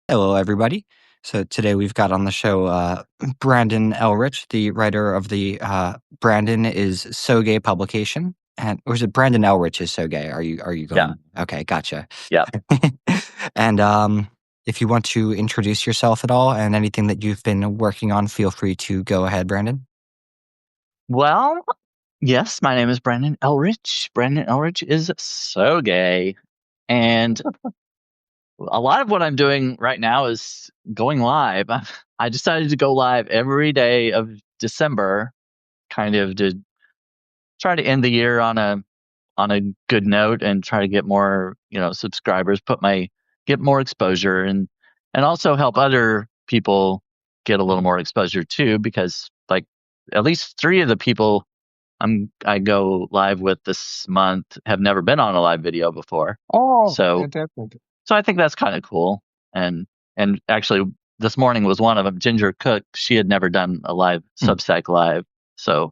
Hello, everybody. So today we've got on the show Brandon Elrich, the writer of the Brandon is So Gay publication, and or is it Brandon Elrich is So Gay? Are you Yeah, going? Okay, gotcha. yeah. And if you want to introduce yourself at all and anything that you've been working on, feel free to go ahead, Brandon. Well, yes, my name is Brandon Elrich. Brandon Elrich is so gay. And a lot of what I'm doing right now is going live. I decided to go live every day of December, kind of to try to end the year on a good note and try to get more, subscribers, get more exposure and also help other people get a little more exposure too, because like at least three of the people I go live with this month have never been on a live video before. Oh, So fantastic. so I think that's kind of cool. And actually this morning was one of them. Ginger Cook, she had never done a live Hmm. Substack live. So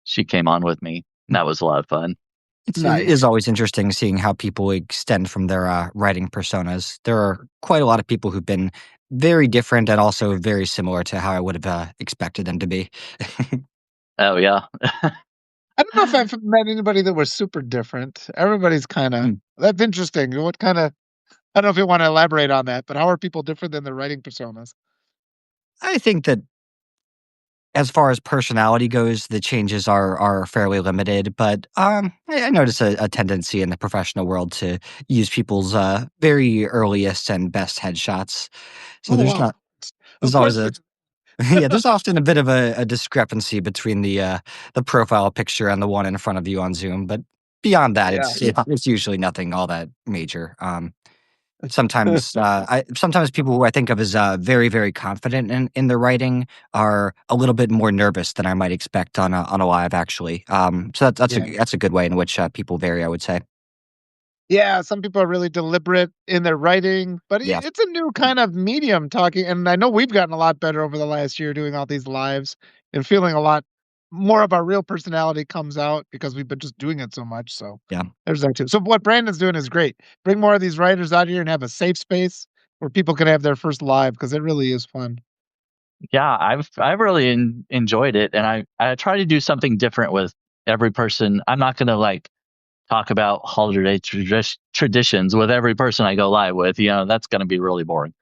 she came on with me. And that was a lot of fun. It is Nice. always interesting seeing how people extend from their writing personas. There are quite a lot of people who've been very different and also very similar to how I would have expected them to be. Oh yeah. I don't know if I've met anybody that was super different. Everybody's kinda Mm. that's interesting. What kinda I don't know if you wanna elaborate on that, but how are people different than their writing personas? I think that as far as personality goes, the changes are fairly limited, but I notice a tendency in the professional world to use people's very earliest and best headshots. So Oh, wow. Of there's always course a there's yeah, there's often a bit of a discrepancy between the profile picture and the one in front of you on Zoom, but beyond that, Yeah. it's usually nothing all that major. Sometimes people who I think of as very very confident in their writing are a little bit more nervous than I might expect on a live actually. So Yeah. that's a good way in which people vary, I would say. Yeah, some people are really deliberate in their writing, but Yeah, it's a new kind of medium talking, and I know we've gotten a lot better over the last year doing all these lives and feeling a lot more of our real personality comes out because we've been just doing it so much, so yeah. there's that too. So what Brandon's doing is great. Bring more of these writers out here and have a safe space where people can have their first live because it really is fun. Yeah, I've really enjoyed it, and I try to do something different with every person. I'm not going to like talk about holiday traditions with every person I go live with. That's going to be really boring.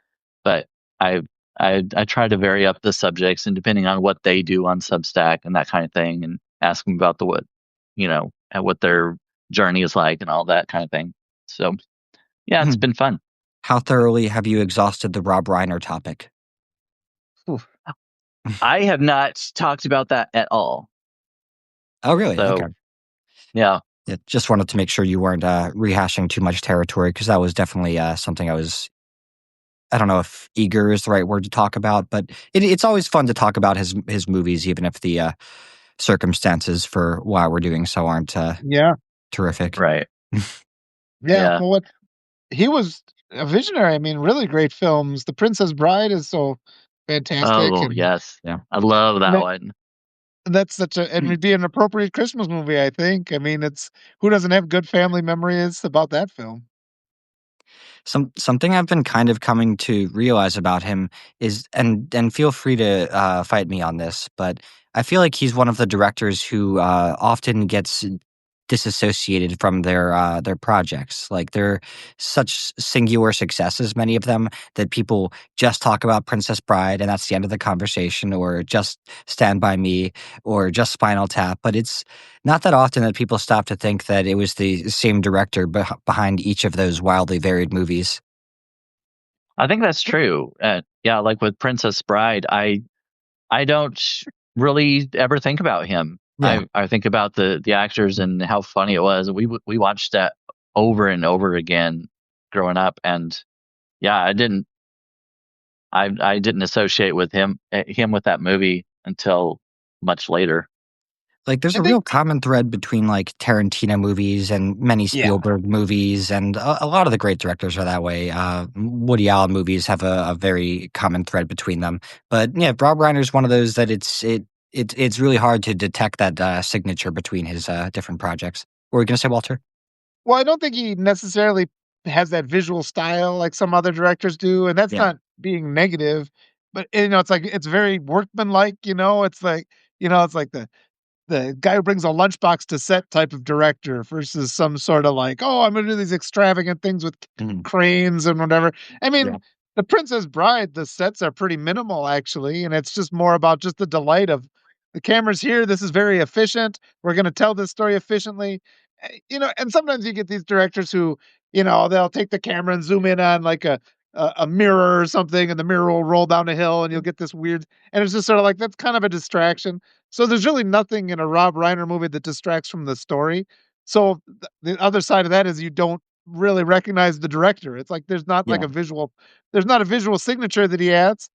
But I I try to vary up the subjects and depending on what they do on Substack and that kind of thing, and ask them about and what their journey is like and all that kind of thing. So yeah, it's been fun. How thoroughly have you exhausted the Rob Reiner topic? Oof. I have not talked about that at all. Oh, really? Okay. So yeah. Yeah, just wanted to make sure you weren't rehashing too much territory because that was definitely something I don't know if eager is the right word to talk about, but it's always fun to talk about his movies, even if the circumstances for why we're doing so aren't Yeah. terrific. Right. Yeah. Yeah. Well, what he was a visionary. I mean, really great films. The Princess Bride is so fantastic, Oh and yes. Yeah. I love that that one. that's such a and would be an appropriate Christmas movie, I think. I mean, it's who doesn't have good family memories about that film? Something I've been kind of coming to realize about him is, and feel free to fight me on this, but I feel like he's one of the directors who often gets disassociated from their projects. Like they're such singular successes, many of them, that people just talk about Princess Bride and that's the end of the conversation, or just Stand by Me, or just Spinal Tap. But it's not that often that people stop to think that it was the same director behind each of those wildly varied movies. I think that's true. Yeah, like with Princess Bride, I don't really ever think about him. Yeah. I think about the actors and how funny it was. We watched that over and over again growing up, and yeah, I didn't associate with him with that movie until much later. Like, there's I a think real common thread between, like, Tarantino movies and many yeah. Spielberg movies, and a lot of the great directors are that way. Woody Allen movies have a very common thread between them. But, yeah, Rob Reiner's one of those that it's really hard to detect that, signature between his, different projects. What were you gonna say, Walter? Well, I don't think he necessarily has that visual style like some other directors do, and that's Yeah. not being negative, but it's like it's very workmanlike. It's like it's like the guy who brings a lunchbox to set type of director versus some sort of like, oh, I'm gonna do these extravagant things with Mhm. cranes and whatever. I mean, Yeah. the Princess Bride, the sets are pretty minimal actually, and it's just more about just the delight of the camera's here. This is very efficient. We're gonna tell this story efficiently. And sometimes you get these directors who, they'll take the camera and zoom in on like a mirror or something, and the mirror will roll down a hill, and you'll get this weird. And it's just sort of like that's kind of a distraction. So there's really nothing in a Rob Reiner movie that distracts from the story. So the other side of that is you don't really recognize the director. It's like Yeah. there's not a visual signature that he adds.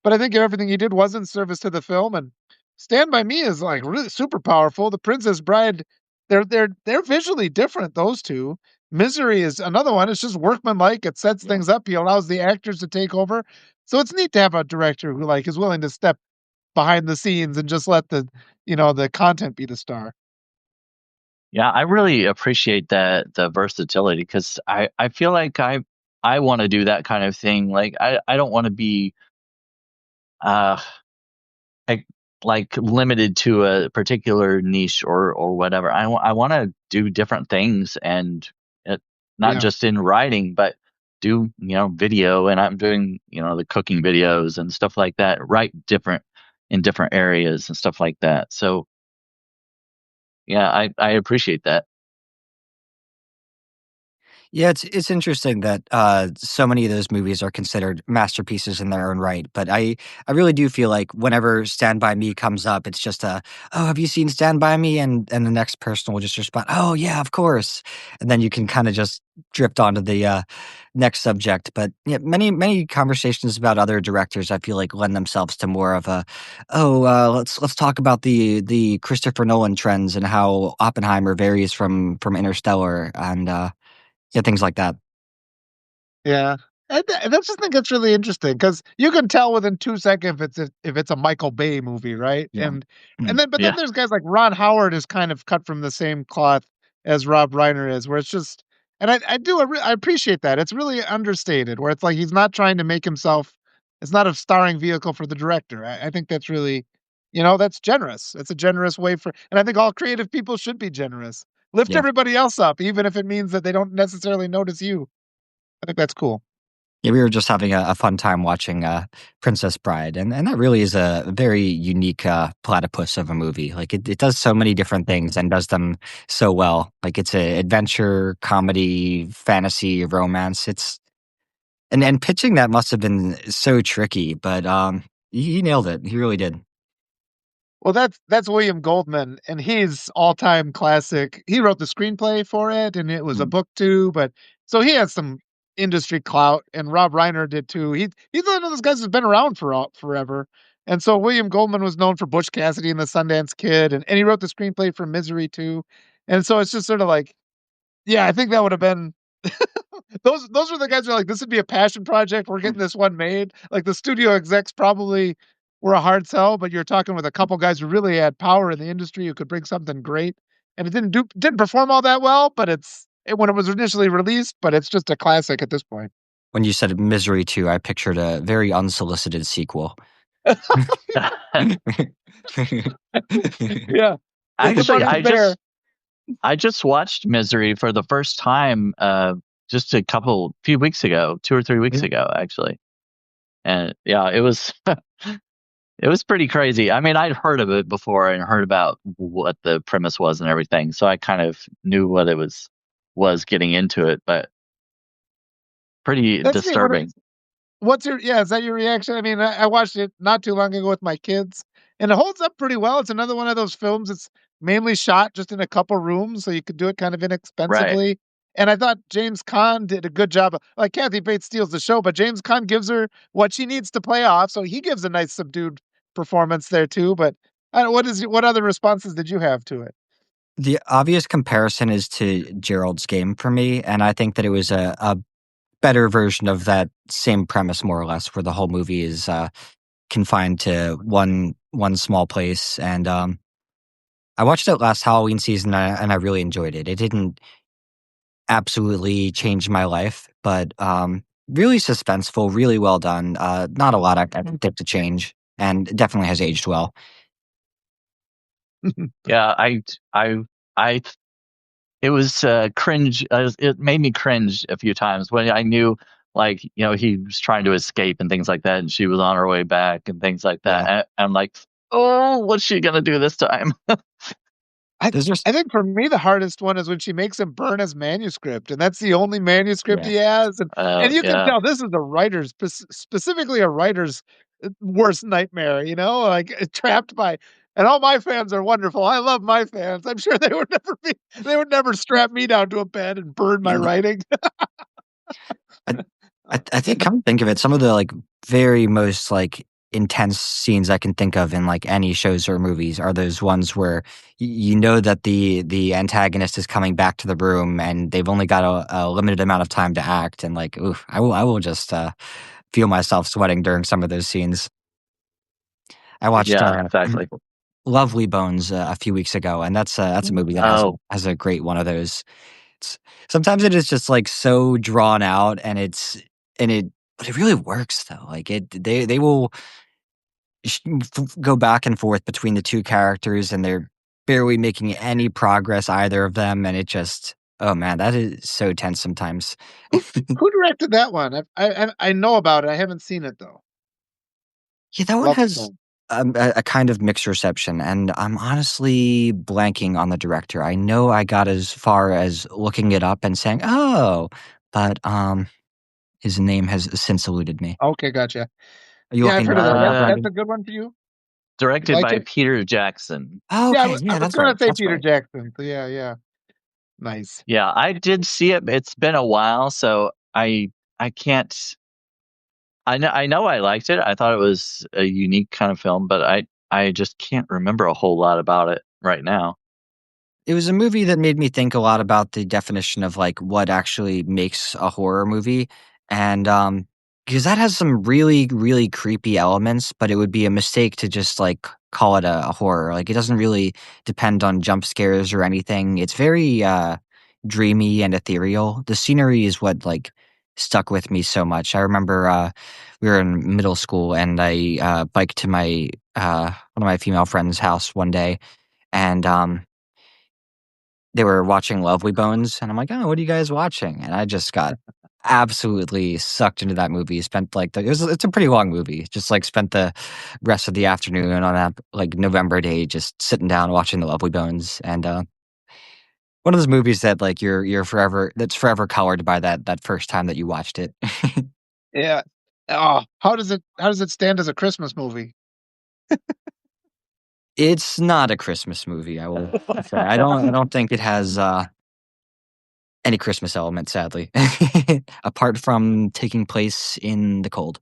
But I think everything he did was in service to the film. And Stand by Me is like really super powerful. The Princess Bride, they're visually different. Those two. Misery is another one. It's just workmanlike. It sets Yeah. things up. He allows the actors to take over. So it's neat to have a director who like is willing to step behind the scenes and just let the content be the star. Yeah, I really appreciate that the versatility because I feel like I want to do that kind of thing. Like I don't want to be uh like limited to a particular niche or whatever. I want to do different things and it, not Yeah. just in writing, but do video. And I'm doing the cooking videos and stuff like that. Write different in different areas and stuff like that. So yeah, I appreciate that. Yeah, it's interesting that so many of those movies are considered masterpieces in their own right. But I really do feel like whenever Stand by Me comes up, it's just a, oh, have you seen Stand by Me? And the next person will just respond, oh yeah, of course. And then you can kind of just drift onto the next subject. But yeah, many conversations about other directors I feel like lend themselves to more of a, oh, let's talk about the Christopher Nolan trends and how Oppenheimer varies from Interstellar and yeah, things like that. Yeah. That's just think it's really interesting because you can tell within 2 seconds if it's a Michael Bay movie, right? Yeah. And Mm. then Yeah. there's guys like Ron Howard is kind of cut from the same cloth as Rob Reiner is, where it's just and I appreciate that. It's really understated, where it's like he's not trying to make himself. It's not a starring vehicle for the director. I think that's really, that's generous. It's a generous way and I think all creative people should be generous. Lift Yeah. everybody else up, even if it means that they don't necessarily notice you. I think that's cool. Yeah, we were just having a fun time watching, Princess Bride, and that really is a very unique, platypus of a movie. Like, it does so many different things and does them so well. Like, it's a adventure, comedy, fantasy, romance. It's and pitching that must have been so tricky, but, he nailed it. He really did. Well, that's William Goldman, and he's all-time classic. He wrote the screenplay for it, and it was a Mm. book too, but so he has some industry clout, and Rob Reiner did too. He's one of those guys who's been around forever. And so William Goldman was known for Butch Cassidy and the Sundance Kid, and he wrote the screenplay for Misery too. And so it's just sort of like, yeah, I think that would have been those are the guys who are like, "This would be a passion project. We're getting this one made." Like, the studio execs probably were a hard sell, but you're talking with a couple guys who really had power in the industry who could bring something great, and it didn't perform all that well, but when it was initially released, but it's just a classic at this point. When you said Misery 2, I pictured a very unsolicited sequel. Yeah. The Actually, funny's there. I just watched Misery for the first time just a few weeks ago, 2 or 3 weeks Yeah. ago actually. And yeah, it was it was pretty crazy. I mean, I'd heard of it before and heard about what the premise was and everything, so I kind of knew what it was getting into it, but pretty That's neat. disturbing. Is that your reaction? I mean, I watched it not too long ago with my kids, and it holds up pretty well. It's another one of those films that's mainly shot just in a couple rooms, so you could do it kind of Right. inexpensively. And I thought James Caan did a good job. Like, Kathy Bates steals the show, but James Caan gives her what she needs to play off, so he gives a nice subdued performance there too. But I don't, what other responses did you have to it? The obvious comparison is to Gerald's Game for me, and I think that it was a better version of that same premise, more or less, where the whole movie is confined to one small place. And I watched it last Halloween season, and I really enjoyed it. It didn't. absolutely changed my life, but really suspenseful, really well done. Not a lot I can think to change, and definitely has aged well. Yeah, I, I, it was cringe. It made me cringe a few times when I knew, like, he was trying to escape and things like that, and she was on her way back and things like that. Yeah, And I'm like, oh, what's she gonna do this time? I those are I think for me, the hardest one is when she makes him burn his manuscript, and that's the only manuscript yeah. he has, and you can Yeah, tell this is a writer's specifically a writer's, worst nightmare, like, trapped by and all my fans are wonderful, I love my fans, I'm sure they would never strap me down to a bed and burn my writing. I, I think come to think of it, some of the like very most like intense scenes I can think of in like any shows or movies are those ones where you know that the antagonist is coming back to the room and they've only got a limited amount of time to act, and like, ooh, I will just feel myself sweating during some of those scenes. I watched yeah, exactly. Lovely Bones a few weeks ago, and that's a movie that has Oh, has a great one of those. It's sometimes it is just, like, so drawn out, and but it really works, though, like, they will go back and forth between the 2 characters, and they're barely making any progress, either of them, and it just oh, man, that is so tense sometimes. Who who directed that one? I know about it, I haven't seen it, though. Yeah, that one Lovely has, Bone. a kind of mixed reception, and I'm honestly blanking on the director. I know I got as far as looking it up and saying, "Oh," but, his name has since eluded me. Okay, gotcha. Are you Yeah, I've looking heard of that that. up now, That's Brendan? a good one for you? You directed like by it? Peter Jackson. Oh, Yeah, okay, I yeah, was that's gonna right, say that's Peter right. Jackson, so yeah, yeah. Nice. Yeah, I did see it. It's been a while, so I can't. I know I liked it. I thought it was a unique kind of film, but I just can't remember a whole lot about it right now. It was a movie that made me think a lot about the definition of, like, what actually makes a horror movie, and, because that has some really, really creepy elements, but it would be a mistake to just, like, call it a horror, like, it doesn't really depend on jump scares or anything, it's very, dreamy and ethereal. The scenery is what, like, stuck with me so much. I remember, we were in middle school, and I, biked to one of my female friends' house one day, and, they were watching Lovely Bones, and I'm like, "Oh, what are you guys watching?" And I just got absolutely sucked into that movie, spent, like, it's a pretty long movie, just, like, spent the rest of the afternoon on that, like, November day just sitting down watching The Lovely Bones, and, one of those movies that, like, you're forever that's forever colored by that first time that you watched it. Yeah. Oh, how does it stand as a Christmas movie? It's not a Christmas movie, I will say. I don't think it has, any Christmas element, sadly, apart from taking place in the cold.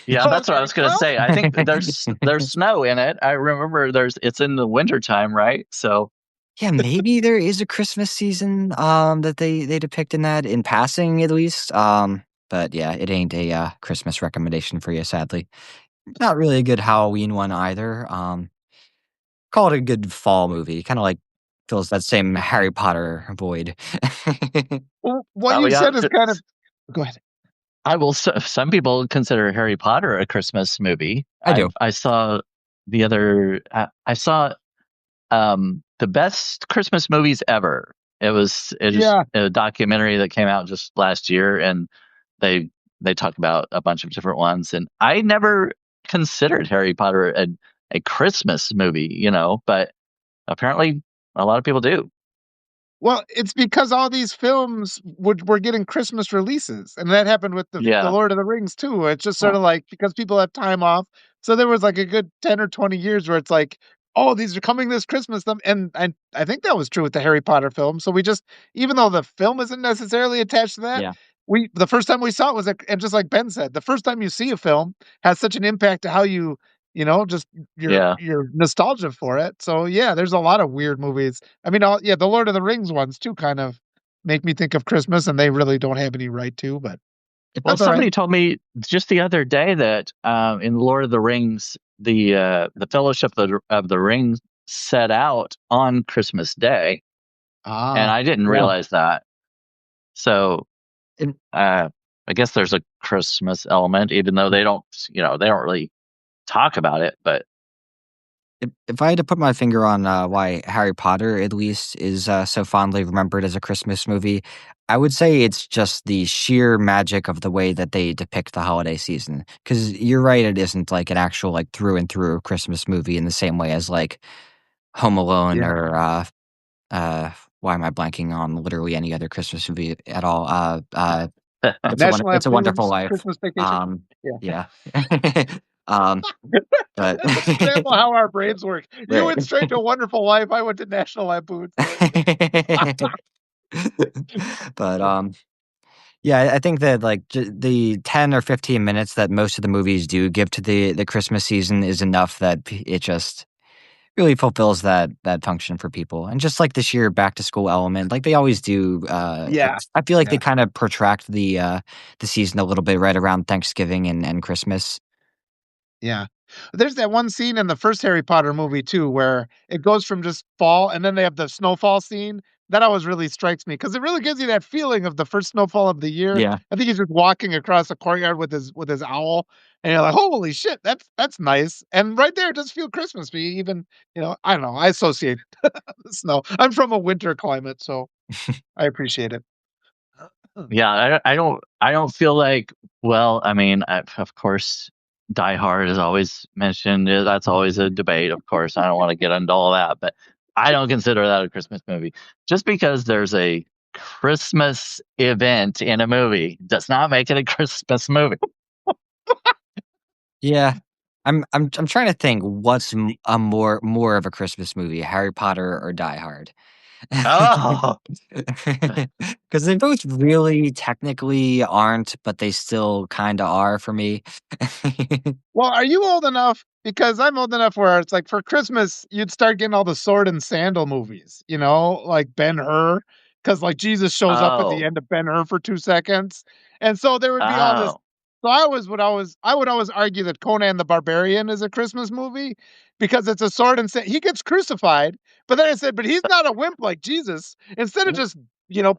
Yeah, that's what I Okay, was gonna well, say. I think there's snow in it. I remember it's in the wintertime, right? So Yeah, maybe there is a Christmas season, that they depict in that, in passing at least, but yeah, it ain't a, Christmas recommendation for you, sadly. Not really a good Halloween one either, call it a good fall movie, kinda like fills that same Harry Potter void. what oh you yeah, said is kind of go ahead. I will. Some people consider Harry Potter a Christmas movie. I do. I saw the other. I saw the best Christmas movies ever. It is Yeah. a documentary that came out just last year, and they they talk about a bunch of different ones. And I never considered Harry Potter a Christmas movie, but apparently a lot of people do. Well, it's because all these films were getting Christmas releases, and that happened with the Yeah, Lord of the Rings too. It's just sort huh. of like because people have time off, so there was like a good 10 or 20 years where it's like, "Oh, these are coming this Christmas." And I think that was true with the Harry Potter film. So we just even though the film isn't necessarily attached to that, Yeah. we the first time we saw it was and just like Ben said, the first time you see a film has such an impact to how just Yeah. your nostalgia for it. So yeah, there's a lot of weird movies. I mean, yeah, the Lord of the Rings ones too kind of make me think of Christmas, and they really don't have any right to, but Well, that's all right. somebody told me just the other day that in Lord of the Rings, the Fellowship of the Ring set out on Christmas Day, and Ah, I didn't yeah. realize that. So If, I guess there's a Christmas element, even though they don't really talk about it. But if I had to put my finger on why Harry Potter, at least, is so fondly remembered as a Christmas movie, I would say it's just the sheer magic of the way that they depict the holiday season. Because you're right, it isn't like an actual like through and through Christmas movie in the same way as like Home Alone Yeah. or uh, why am I blanking on literally any other Christmas movie at all? National It's a Wonderful Lampoon's Life. Christmas Vacation. Um, Yeah. yeah. um, but That's an example of how our brains work. You right. went straight to Wonderful Life. I went to National Lampoon. So But yeah, I think that like the 10 or 15 minutes that most of the movies do give to the Christmas season is enough that it just really fulfills that function for people. And just like the sheer back to school element, like they always do, yeah, I feel like they yeah. kind of protract the season a little bit right around Thanksgiving and Christmas. Yeah. There's that one scene in the first Harry Potter movie too, where it goes from just fall and then they have the snowfall scene. That always really strikes me because it really gives you that feeling of the first snowfall of the year. Yeah. I think he's just walking across the courtyard with his owl, and you're like, "Holy shit, that's nice!" And right there, it does feel Christmas. Even I don't know. I associate the snow. I'm from a winter climate, so I appreciate it. yeah, I don't feel like. Well, I mean, of course, Die Hard is always mentioned. That's always a debate. Of course, I don't want to get into all that, but I don't consider that a Christmas movie. Just because there's a Christmas event in a movie does not make it a Christmas movie. Yeah. I'm trying to think what's a more of a Christmas movie, Harry Potter or Die Hard. Oh, Because they both really technically aren't, but they still kind of are for me. Well, are you old enough? Because I'm old enough where it's like for Christmas, you'd start getting all the sword and sandal movies, like Ben-Hur, because like Jesus shows up at the oh, end of Ben-Hur for 2 seconds. And so there would be all this. oh. So I would always argue that Conan the Barbarian is a Christmas movie because it's a sword and he gets crucified, but then I said, but he's not a wimp like Jesus. Instead of just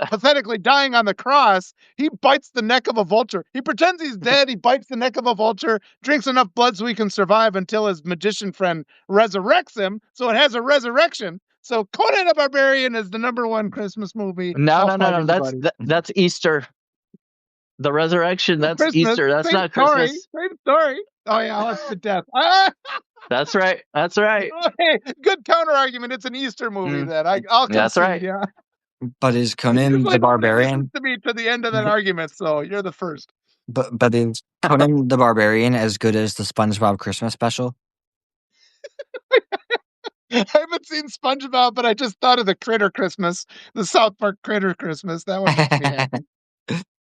pathetically dying on the cross, he bites the neck of a vulture. He pretends he's dead. He bites the neck of a vulture, drinks enough blood so he can survive until his magician friend resurrects him. So it has a resurrection. So Conan the Barbarian is the number one Christmas movie. No, I'll no, no, fight no. anybody. That's Easter. The resurrection. That's Christmas, Easter. That's same not story, Christmas. same story. Oh yeah, I'll have the death. Ah, That's right. That's right. hey, good counter argument. It's an Easter movie. Mm, Then I'll that's concede. right. Yeah, But is Conan usually the nobody listens Barbarian? to me to the end of that argument. So you're the first. But is Conan the Barbarian as good as the SpongeBob Christmas special? I haven't seen SpongeBob, but I just thought of the Critter Christmas, the South Park Critter Christmas. That one makes me happy.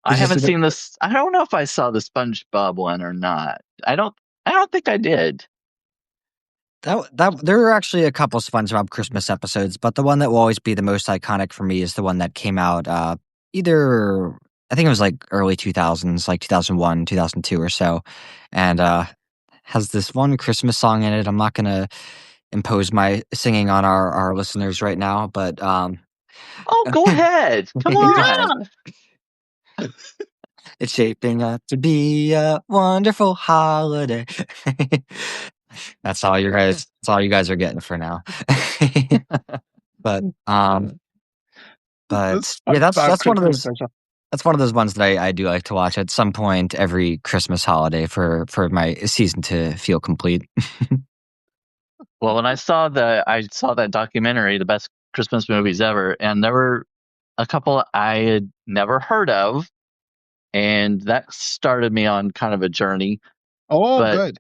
I Did you haven't see the seen this. I don't know if I saw the SpongeBob one or not. I don't think I did. that there were actually a couple SpongeBob Christmas episodes, but the one that will always be the most iconic for me is the one that came out either I think it was like early 2000s, like 2001, 2002 or so, and has this one Christmas song in it. I'm not gonna impose my singing on our listeners right now, but Oh, go ahead. Come on. Yeah. it's shaping up to be a wonderful holiday. That's all you guys are getting for now. But The yeah, SpongeBob Christmas special. that's one of those ones that I do like to watch at some point every Christmas holiday for my season to feel complete. Well, when I saw that documentary, the best Christmas movies ever, and there were a couple I had never heard of, and that started me on kind of a journey. Oh, But good.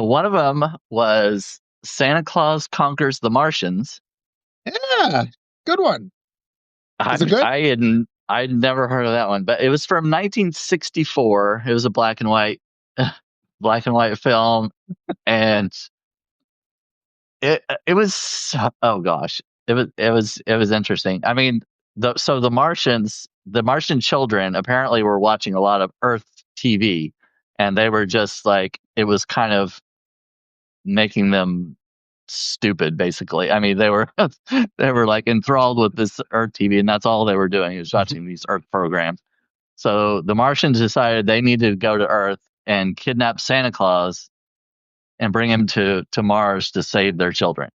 one of them was Santa Claus Conquers the Martians. Yeah, good one. I Is it good? I'd never heard of that one, but it was from 1964. It was a black and white film, and it was, oh gosh, it was interesting. I mean, the Martian children apparently were watching a lot of Earth TV, and they were just like, it was kind of making them stupid, basically. I mean, they were they were like enthralled with this Earth TV, and that's all they were doing, was watching these Earth programs. So the Martians decided they needed to go to Earth and kidnap Santa Claus and bring him to Mars to save their children.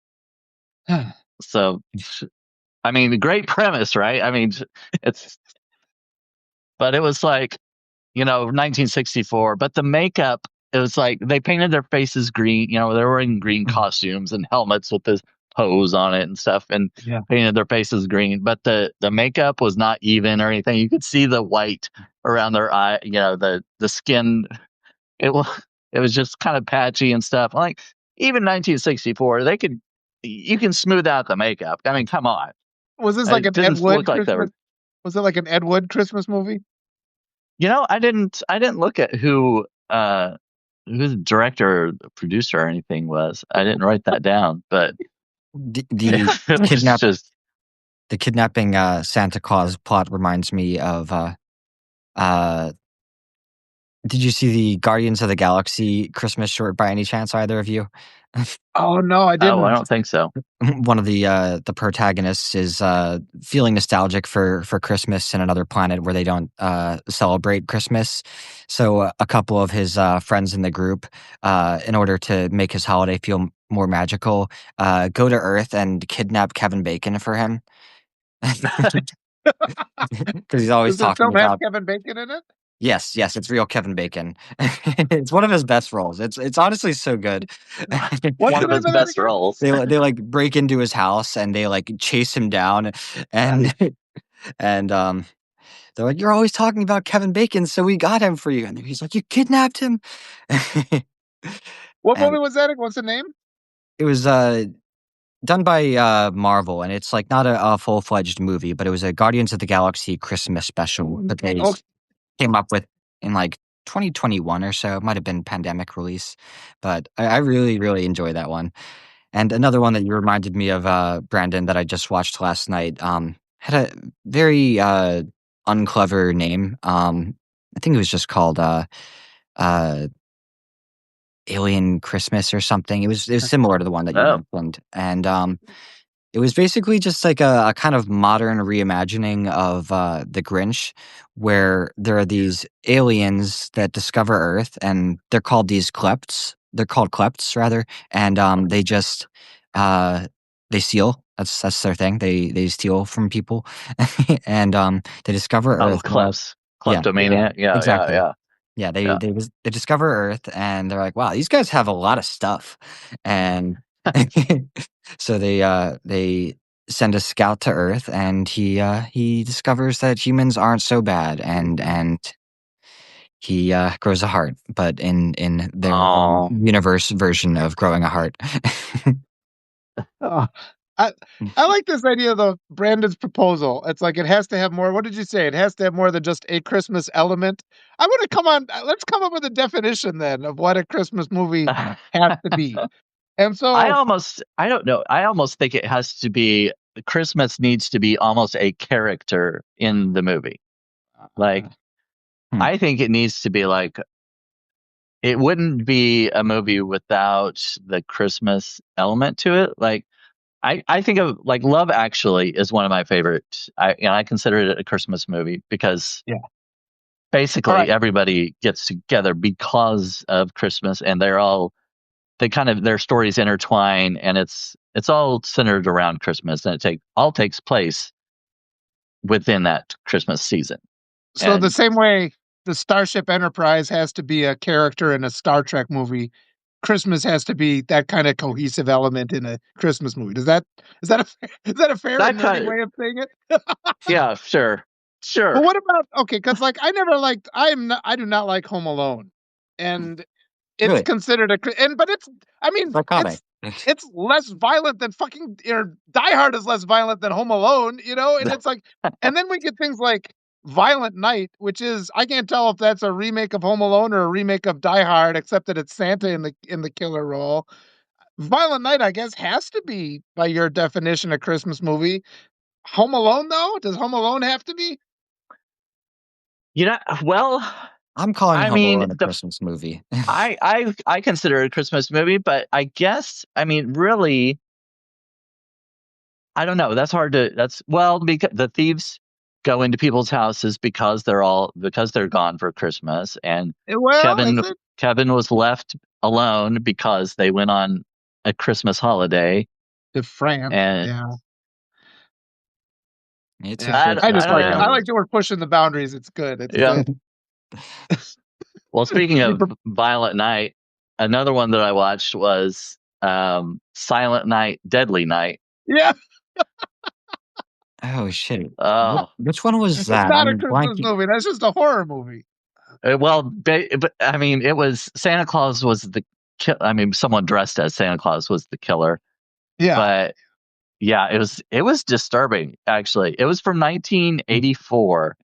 So, I mean, great premise, right? I mean, but it was like, 1964. But the makeup, it was like they painted their faces green. They were wearing green costumes and helmets with this pose on it and stuff, and painted their faces green. But the makeup was not even or anything. You could see the white around their eye. The skin. It was just kind of patchy and stuff. Like even 1964, you can smooth out the makeup. I mean, come on. Was this like It an Ed didn't Wood look like they Christmas? were. Was it like an Ed Wood Christmas movie? I didn't look at who the director or the producer or anything was. I didn't write that down, but The it was kidnap just the kidnapping Santa Claus plot reminds me of uh did you see the Guardians of the Galaxy Christmas short by any chance, either of you? Oh no, I oh, I didn't. don't think so. One of the protagonists is feeling nostalgic for Christmas in another planet where they don't celebrate Christmas. So a couple of his friends in the group, in order to make his holiday feel more magical, go to Earth and kidnap Kevin Bacon for him. Because he's always Does this talking film have about. Kevin Bacon in it? Yes, yes, it's real Kevin Bacon. It's one of his best roles. It's honestly so good. What's One the of name his of that best again? roles. They like break into his house and they like chase him down, and and they're like, "You're always talking about Kevin Bacon, so we got him for you." And he's like, "You kidnapped him." What And movie was that? What's the name? it was done by Marvel, and it's like not a full-fledged movie, but it was a Guardians of the Galaxy Christmas special that they Oh, came up with in like 2021 or so. It might have been pandemic release, but I really, really enjoy that one. And another one that you reminded me of, Brandon, that I just watched last night, had a very unclever name. I think it was just called uh, Alien Christmas or something. It was similar to the one that you Oh, mentioned, and it was basically just like a kind of modern reimagining of The Grinch, where there are these aliens that discover Earth, and they're called these klepts. They're called klepts, rather, and they just uh, they steal. That's their thing. They steal from people, and they discover oh, Earth. Yeah, kleptomaniac. Yeah, yeah, exactly. yeah, Yeah, yeah. they discover Earth, and they're like, "Wow, these guys have a lot of stuff," and so they send a scout to Earth, and he discovers that humans aren't so bad, and he grows a heart, but in their Oh, universe version of growing a heart. oh. I I like this idea of the Brandon's proposal. It's like it has to have more. What did you say? It has to have more than just a Christmas element. I want to come on. Let's come up with a definition then of what a Christmas movie has to be. And so, I don't know. I almost think it has to be Christmas needs to be almost a character in the movie. Like, Hmm. I think it needs to be like, it wouldn't be a movie without the Christmas element to it. Like, I think of like Love Actually is one of my favorites. I consider it a Christmas movie because yeah. All basically right. everybody gets together because of Christmas, and they kind of their stories intertwine, and it's all centered around Christmas, and all takes place within that Christmas season. So the And same way the Starship Enterprise has to be a character in a Star Trek movie, Christmas has to be that kind of cohesive element in a Christmas movie. Is that a fair that and nerdy kind of way of saying it? yeah, sure, Well, sure. what about okay? Because like I do not like Home Alone, and it's Really, considered but it's I mean it's iconic. it's less violent than fucking Die Hard is less violent than Home Alone, and it's like and then we get things like Violent Night, which is I can't tell if that's a remake of Home Alone or a remake of Die Hard, except that it's Santa in the killer role. Violent Night, I guess, has to be by your definition a Christmas movie. Home Alone, though, does Home Alone have to be? Well. I'm calling I Home mean, Alone a Christmas movie. I consider it a Christmas movie, but I guess, I mean, really, I don't know. That's hard to. Because the thieves go into people's houses because they're gone for Christmas, and Well, is Kevin it? Kevin was left alone because they went on a Christmas holiday, To France, and yeah. It's a Yeah. Christmas I just like it. I movie. like that we're pushing the boundaries. It's good. It's yeah. good. Well, speaking You of Violent Night, another one that I watched was Silent Night, Deadly Night. Yeah, Oh shit! Oh, Which one was it's that? not a I'm Christmas blanking. movie. That's just a horror movie. well, but I mean, it was Santa Claus was I mean, someone dressed as Santa Claus was the killer, Yeah. but yeah, it was disturbing. Actually, it was from 1984,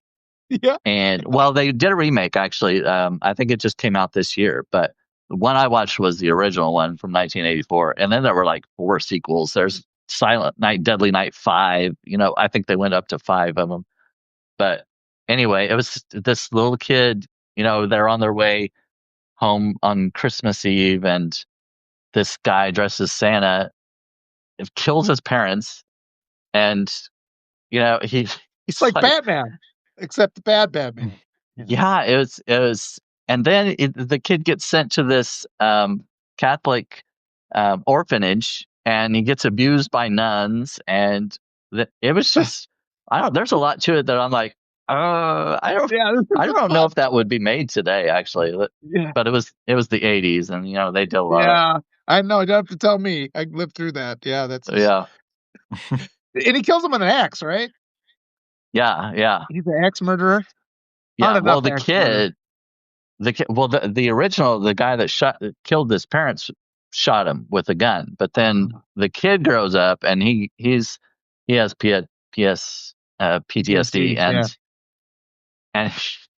Yeah. and well, they did a remake actually. I think it just came out this year, but the one I watched was the original one from 1984, and then there were like 4 sequels. There's Silent Night, Deadly Night 5. I think they went up to 5 of them. But anyway, it was this little kid. They're on their way home on Christmas Eve, and this guy dressed as Santa kills his parents, and It's he's like like, Batman, except the bad Batman. yeah, it was, and then the kid gets sent to this Catholic orphanage, and he gets abused by nuns, and it was just, I don't. There's a lot to it that I'm like, I don't. Yeah, this I is don't know fun. if that would be made today, actually. Yeah. But it was the '80s, and they did a lot of, Yeah. I know. You don't have to tell me. I lived through that. Yeah, that's just. yeah, And he kills him with an axe, right? yeah, yeah, He's an axe murderer. Not yeah. Well, enough axe murder. the original, the guy that killed his parents shot him with a gun, but then the kid grows up and he has PTSD, PTSD. Yeah. and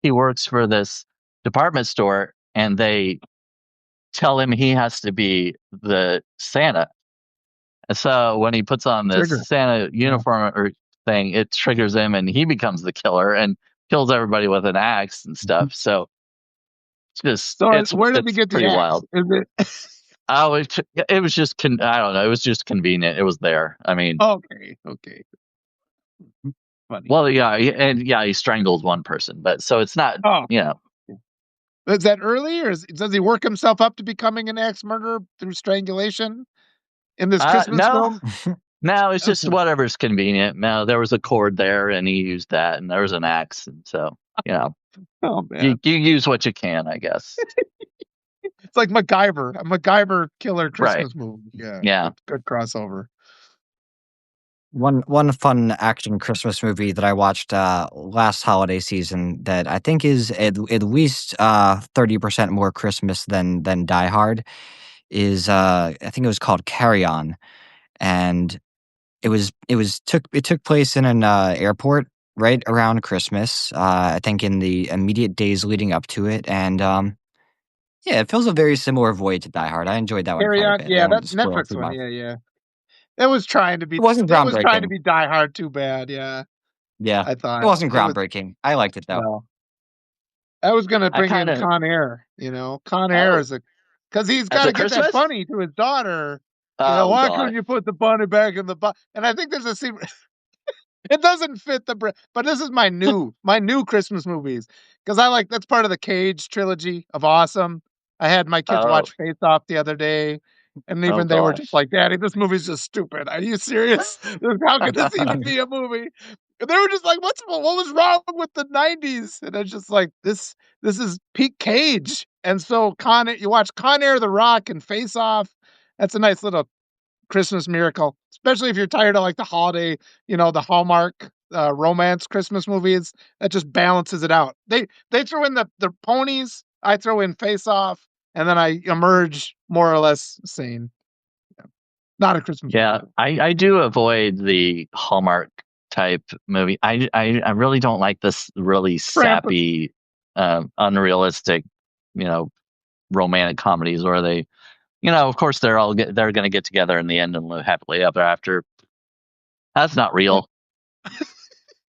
he works for this department store, and they tell him he has to be the Santa. And so when he puts on this Trigger. Santa Yeah. uniform or thing, it triggers him, and he becomes the killer and kills everybody with an axe and stuff. So So where did we it's get the pretty axe? wild. Is it Oh, it was just I don't know. It was just convenient. It was there. I mean, okay? Okay. Funny. well, yeah, and yeah, he strangled one person, but so it's not, Oh, you know, is that early, or does he work himself up to becoming an axe murderer through strangulation in this Christmas no, film? no, it's just Okay. whatever's convenient. No, there was a cord there, and he used that, and there was an axe, and so you know, Oh you man, you use what you can, I guess. it's like MacGyver, a MacGyver killer Right? Christmas movie. Yeah, Yeah. good crossover. One fun action Christmas movie that I watched last holiday season that I think is at least 30% more Christmas than Die Hard is I think it was called Carry On, and it took place in an airport right around Christmas. I think in the immediate days leading up to it, and yeah, it feels a very similar void to Die Hard. I enjoyed that one Carry quite a On. bit. I Yeah, won't that spoil Netflix too one. much. Yeah, yeah. That was trying to It be. wasn't It was trying to groundbreaking. be Die Hard too bad. Yeah, Yeah, I it thought wasn't it was. groundbreaking. I liked it though. No, I was gonna I bring kind in of. Con Air. Con Air Oh, is because he's got as to a get that Christmas? bunny to his daughter. Oh Why couldn't God. you put the bunny back in the box? And I think there's a scene. It doesn't fit but this is my new Christmas movies because I like that's part of the Cage trilogy of awesome. I had my kids Oh, watch Face Off the other day, and oh even they were just gosh. like, "Daddy, this movie's just stupid. Are you serious? How could this even be a movie?" And they were just like, what was wrong with the '90s?" And it's just like this is peak Cage. And so you watch Con Air, The Rock, and Face Off. That's a nice little Christmas miracle, especially if you're tired of like the holiday, the Hallmark romance Christmas movies. That just balances it out. They throw in the ponies, I throw in Face Off, and then I emerge more or less sane. Not a Christmas Yeah, movie. I do avoid the Hallmark type movie. I really don't like this really Krampus. sappy, unrealistic, you know, romantic comedies where they, of course they're going to get together in the end and live happily ever after. That's not real.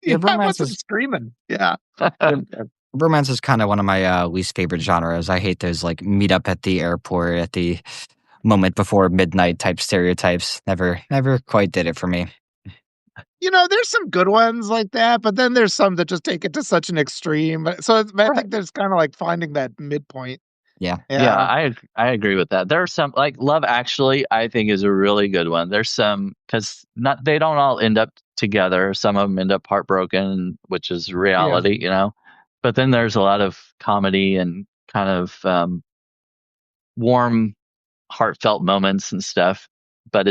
Yeah, Yeah, I want romance some is screaming. Yeah. romance is kind of one of my least favorite genres. I hate those like meet up at the airport at the moment before midnight type stereotypes. Never quite did it for me. There's some good ones like that, but then there's some that just take it to such an extreme. I Right. think there's kind of like finding that midpoint. Yeah. Yeah, Yeah. I agree with that. There are some like Love Actually, I think is a really good one. There's some because not they don't all end up together. Some of them end up heartbroken, which is Yeah. reality, you know. But then there's a lot of comedy and kind of warm, heartfelt moments and stuff. But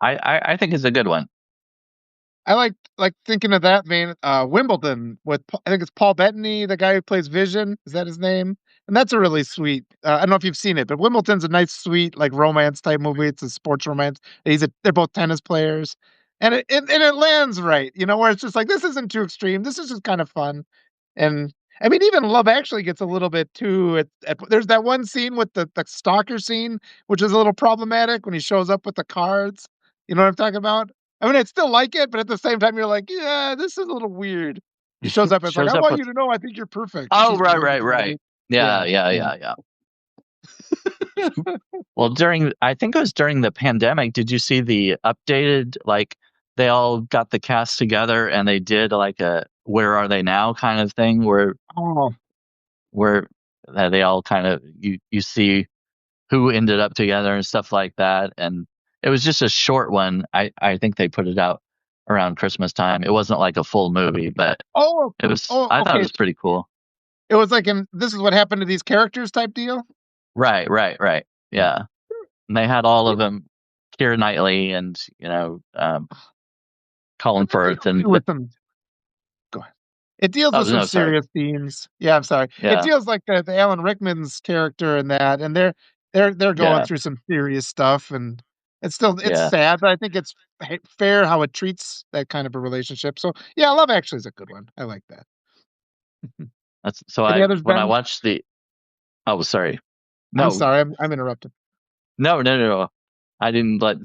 I think it's a good one. I like thinking of that vein. Wimbledon with I think it's Paul Bettany, the guy who plays Vision. Is that his name? And that's a really sweet. I don't know if you've seen it, but Wimbledon's a nice, sweet like romance type movie. It's a sports romance. They're both tennis players, and it lands right. Where it's just like this isn't too extreme. This is just kind of fun, and I mean even Love Actually gets a little bit too. There's that one scene with the stalker scene, which is a little problematic when he shows up with the cards. You know what I'm talking about? I mean, I'd still like it, but at the same time, you're like, yeah, this is a little weird. He shows up, it's like, Shows I up want with you to know I think you're perfect. And oh she's right, really right, right. pretty. Yeah, Yeah, yeah, yeah. yeah, yeah. Well, I think it was during the pandemic, did you see the updated, like, they all got the cast together and they did like a Where Are They Now kind of thing Oh, where they all kind of, you see who ended up together and stuff like that. And it was just a short one. I think they put it out around Christmas time. It wasn't like a full movie, but I thought it okay. was pretty cool. It was like this is what happened to these characters type deal. Right, right, right. Yeah. And they had all of them, Keira Knightley and, Colin What did they Firth and do with them? Go ahead. It deals oh with some no, sorry. serious themes. Yeah, I'm sorry. It Yeah, deals like the Alan Rickman's character in that, and they're going yeah, through some serious stuff, and it's yeah. sad, but I think it's fair how it treats that kind of a relationship. So yeah, Love Actually is a good one. I like that. That's so Any I others, when I Ben? watched the oh sorry. I'm No, sorry, I'm interrupted. no, no, no, no. I didn't let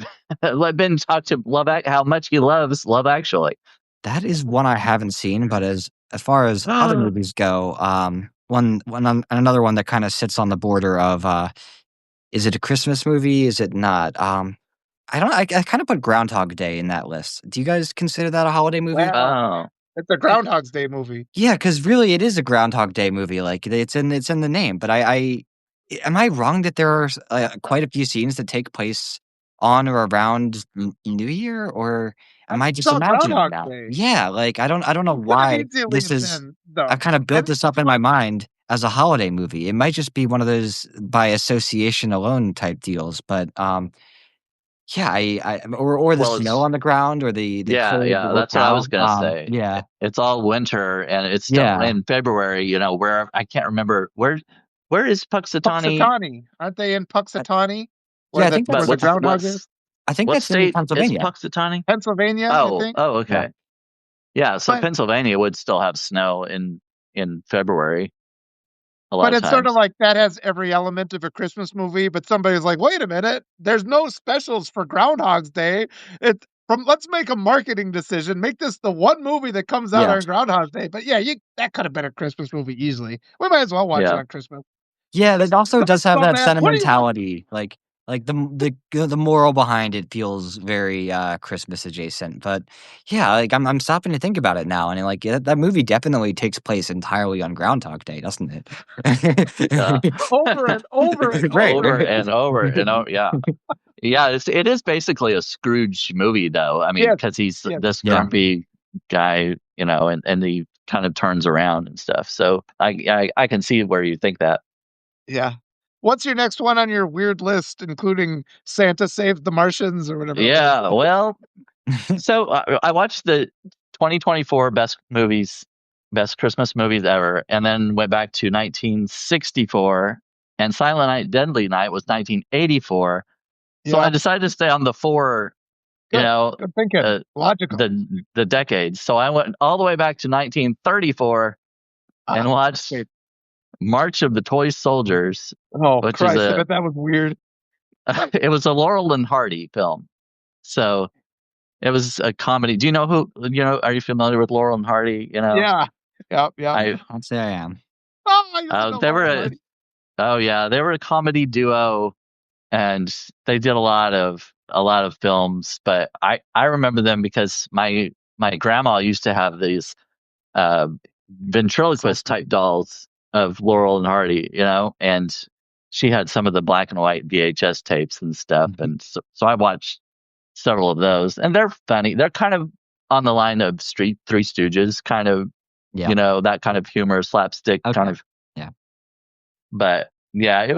let Ben talk to how much he loves Love Actually. That is one I haven't seen, but as far as other movies go, another one that kind of sits on the border of is it a Christmas movie? Is it not? I don't. I kind of put Groundhog Day in that list. Do you guys consider that a holiday movie? Wow, Oh, it's a Groundhog's Day movie. Yeah, because really, it is a Groundhog Day movie. Like it's in the name. But am I wrong that there are quite a few scenes that take place on or around New Year, or I am thought I it's just all imagining Groundhog now? Day. Yeah, like I don't know It could have why easily this is. been I've though. kind of I built think this up in my mind as a holiday movie. It might just be one of those by association alone type deals, but yeah, or the well, snow it's on the ground or the yeah, cold yeah. That's what I was locale. gonna say. Yeah, It's all winter and it's still yeah. in February. You know where I can't remember where is Puxatawny? Puxatawny. Aren't they in Puxatawny? Yeah, I think But Where the groundhog is? I think what that's in state is Pennsylvania. Puxatawny? Pennsylvania, I Oh, think. oh, Yeah. okay. Yeah, so But Pennsylvania would still have snow in February a lot but of it's sort of times. like that has every element of a Christmas movie, but somebody's like, "Wait a minute, there's no specials for Groundhog's Day." Let's make a marketing decision. Make this the one movie that comes out Yeah. on Groundhog's Day. But yeah, you that could have been a Christmas movie easily. We might as well watch it Yeah. on Christmas. Yeah, that also So, does have so that Matt, what do you sentimentality, like the moral behind it feels very, Christmas adjacent, but, yeah, like, I'm stopping to think about it now, and, like, that movie definitely takes place entirely on Groundhog Day, doesn't Yeah. it? over and over and Right. over Over again? and over and over. Yeah. Yeah, it is basically a Scrooge movie though. I mean, Yes, because he's yes, this Yeah. grumpy guy, you know, and he kind of turns around and stuff. So I can see where you think that. yeah. What's your next one on your weird list, including Santa Saved the Martians or whatever it was? Yeah, well, so I watched the 2024 best Christmas movies ever, and then went back to 1964, and Silent Night, Deadly Night was 1984. So I Yeah, decided to stay on the four, you good. know, Good thinking. uh, Logical. the decades. So I went all the way back to 1934 and watched Wait. March of the Toy Soldiers, Oh which is Christ! I bet that was weird. it was a Laurel and Hardy film. So it was a comedy. Do you know who? Are you familiar with Laurel and Hardy? You know, Yeah, Yep, yep. I I'd say I am. Oh, he doesn't know they about were that a, already. oh yeah, they were a comedy duo, and they did a lot of films. But I remember them because my grandma used to have these uh, ventriloquist type dolls of Laurel and Hardy, and she had some of the black and white VHS tapes and stuff, and so I watched several of those, and they're funny. They're kind of on the line of Street Three Stooges, kind of, Yeah. that kind of humor, slapstick kind Okay. of. Yeah. But yeah, it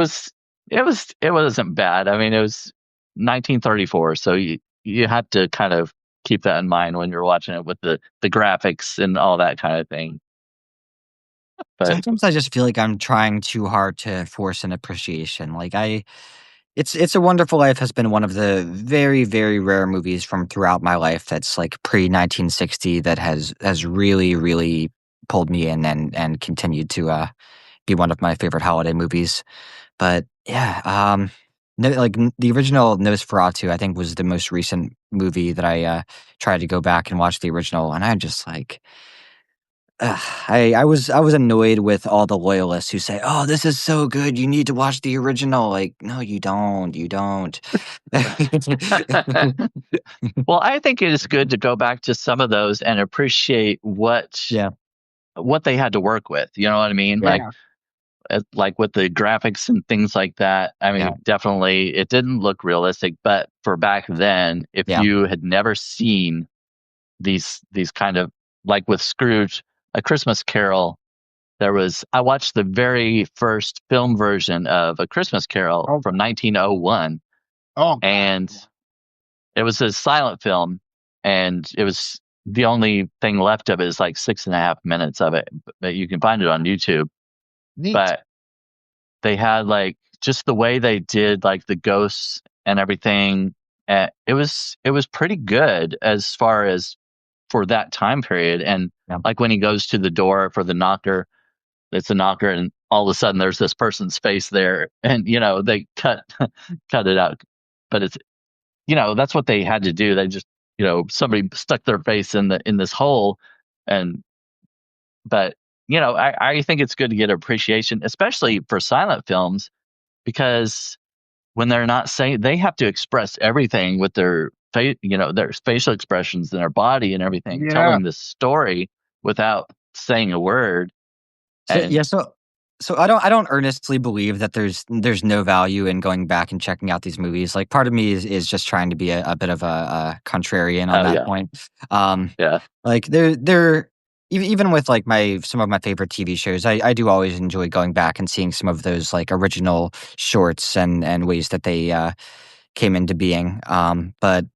wasn't bad. I mean, it was 1934, so you have to kind of keep that in mind when you're watching it with the graphics and all that kind of thing. But Sometimes I just feel like I'm trying too hard to force an appreciation. It's a Wonderful Life has been one of the very, very rare movies from throughout my life that's like pre 1960 that has really, really pulled me in and continued to be one of my favorite holiday movies. But yeah, no, the original Nosferatu, I think was the most recent movie that I tried to go back and watch the original, and I just like I was annoyed with all the loyalists who say, "Oh, this is so good, you need to watch the original." Like, no, you don't. well, I think it is good to go back to some of those and appreciate Yeah, what they had to work with. You know what I mean? yeah, Like with the graphics and things like that. I yeah, mean, definitely it didn't look realistic, but for back then, if yeah. you had never seen these kind of, like with Scrooge, A Christmas Carol, I watched the very first film version of A Christmas Carol Oh, from 1901, oh God. and it was a silent film, and it was the only thing left of it is like 6.5 minutes of it, but you can find it on YouTube. Neat. But they had like just the way they did like the ghosts and everything. It was pretty good as far as for that time period. And Yeah. like when he goes to the door for the knocker, it's a knocker, and all of a sudden there's this person's face there, and they cut it out. But that's what they had to do. They just, somebody stuck their face in this hole, and but I think it's good to get appreciation, especially for silent films, because when they're not saying, they have to express everything with their face, their facial expressions and their body and everything, Yeah. telling this story without saying a word. So And yeah, so I don't earnestly believe that there's no value in going back and checking out these movies. Like part of me is just trying to be a bit of a contrarian on oh that yeah, point. Um, yeah, like even with like my some of my favorite TV shows, I do always enjoy going back and seeing some of those like original shorts and ways that they came into being. But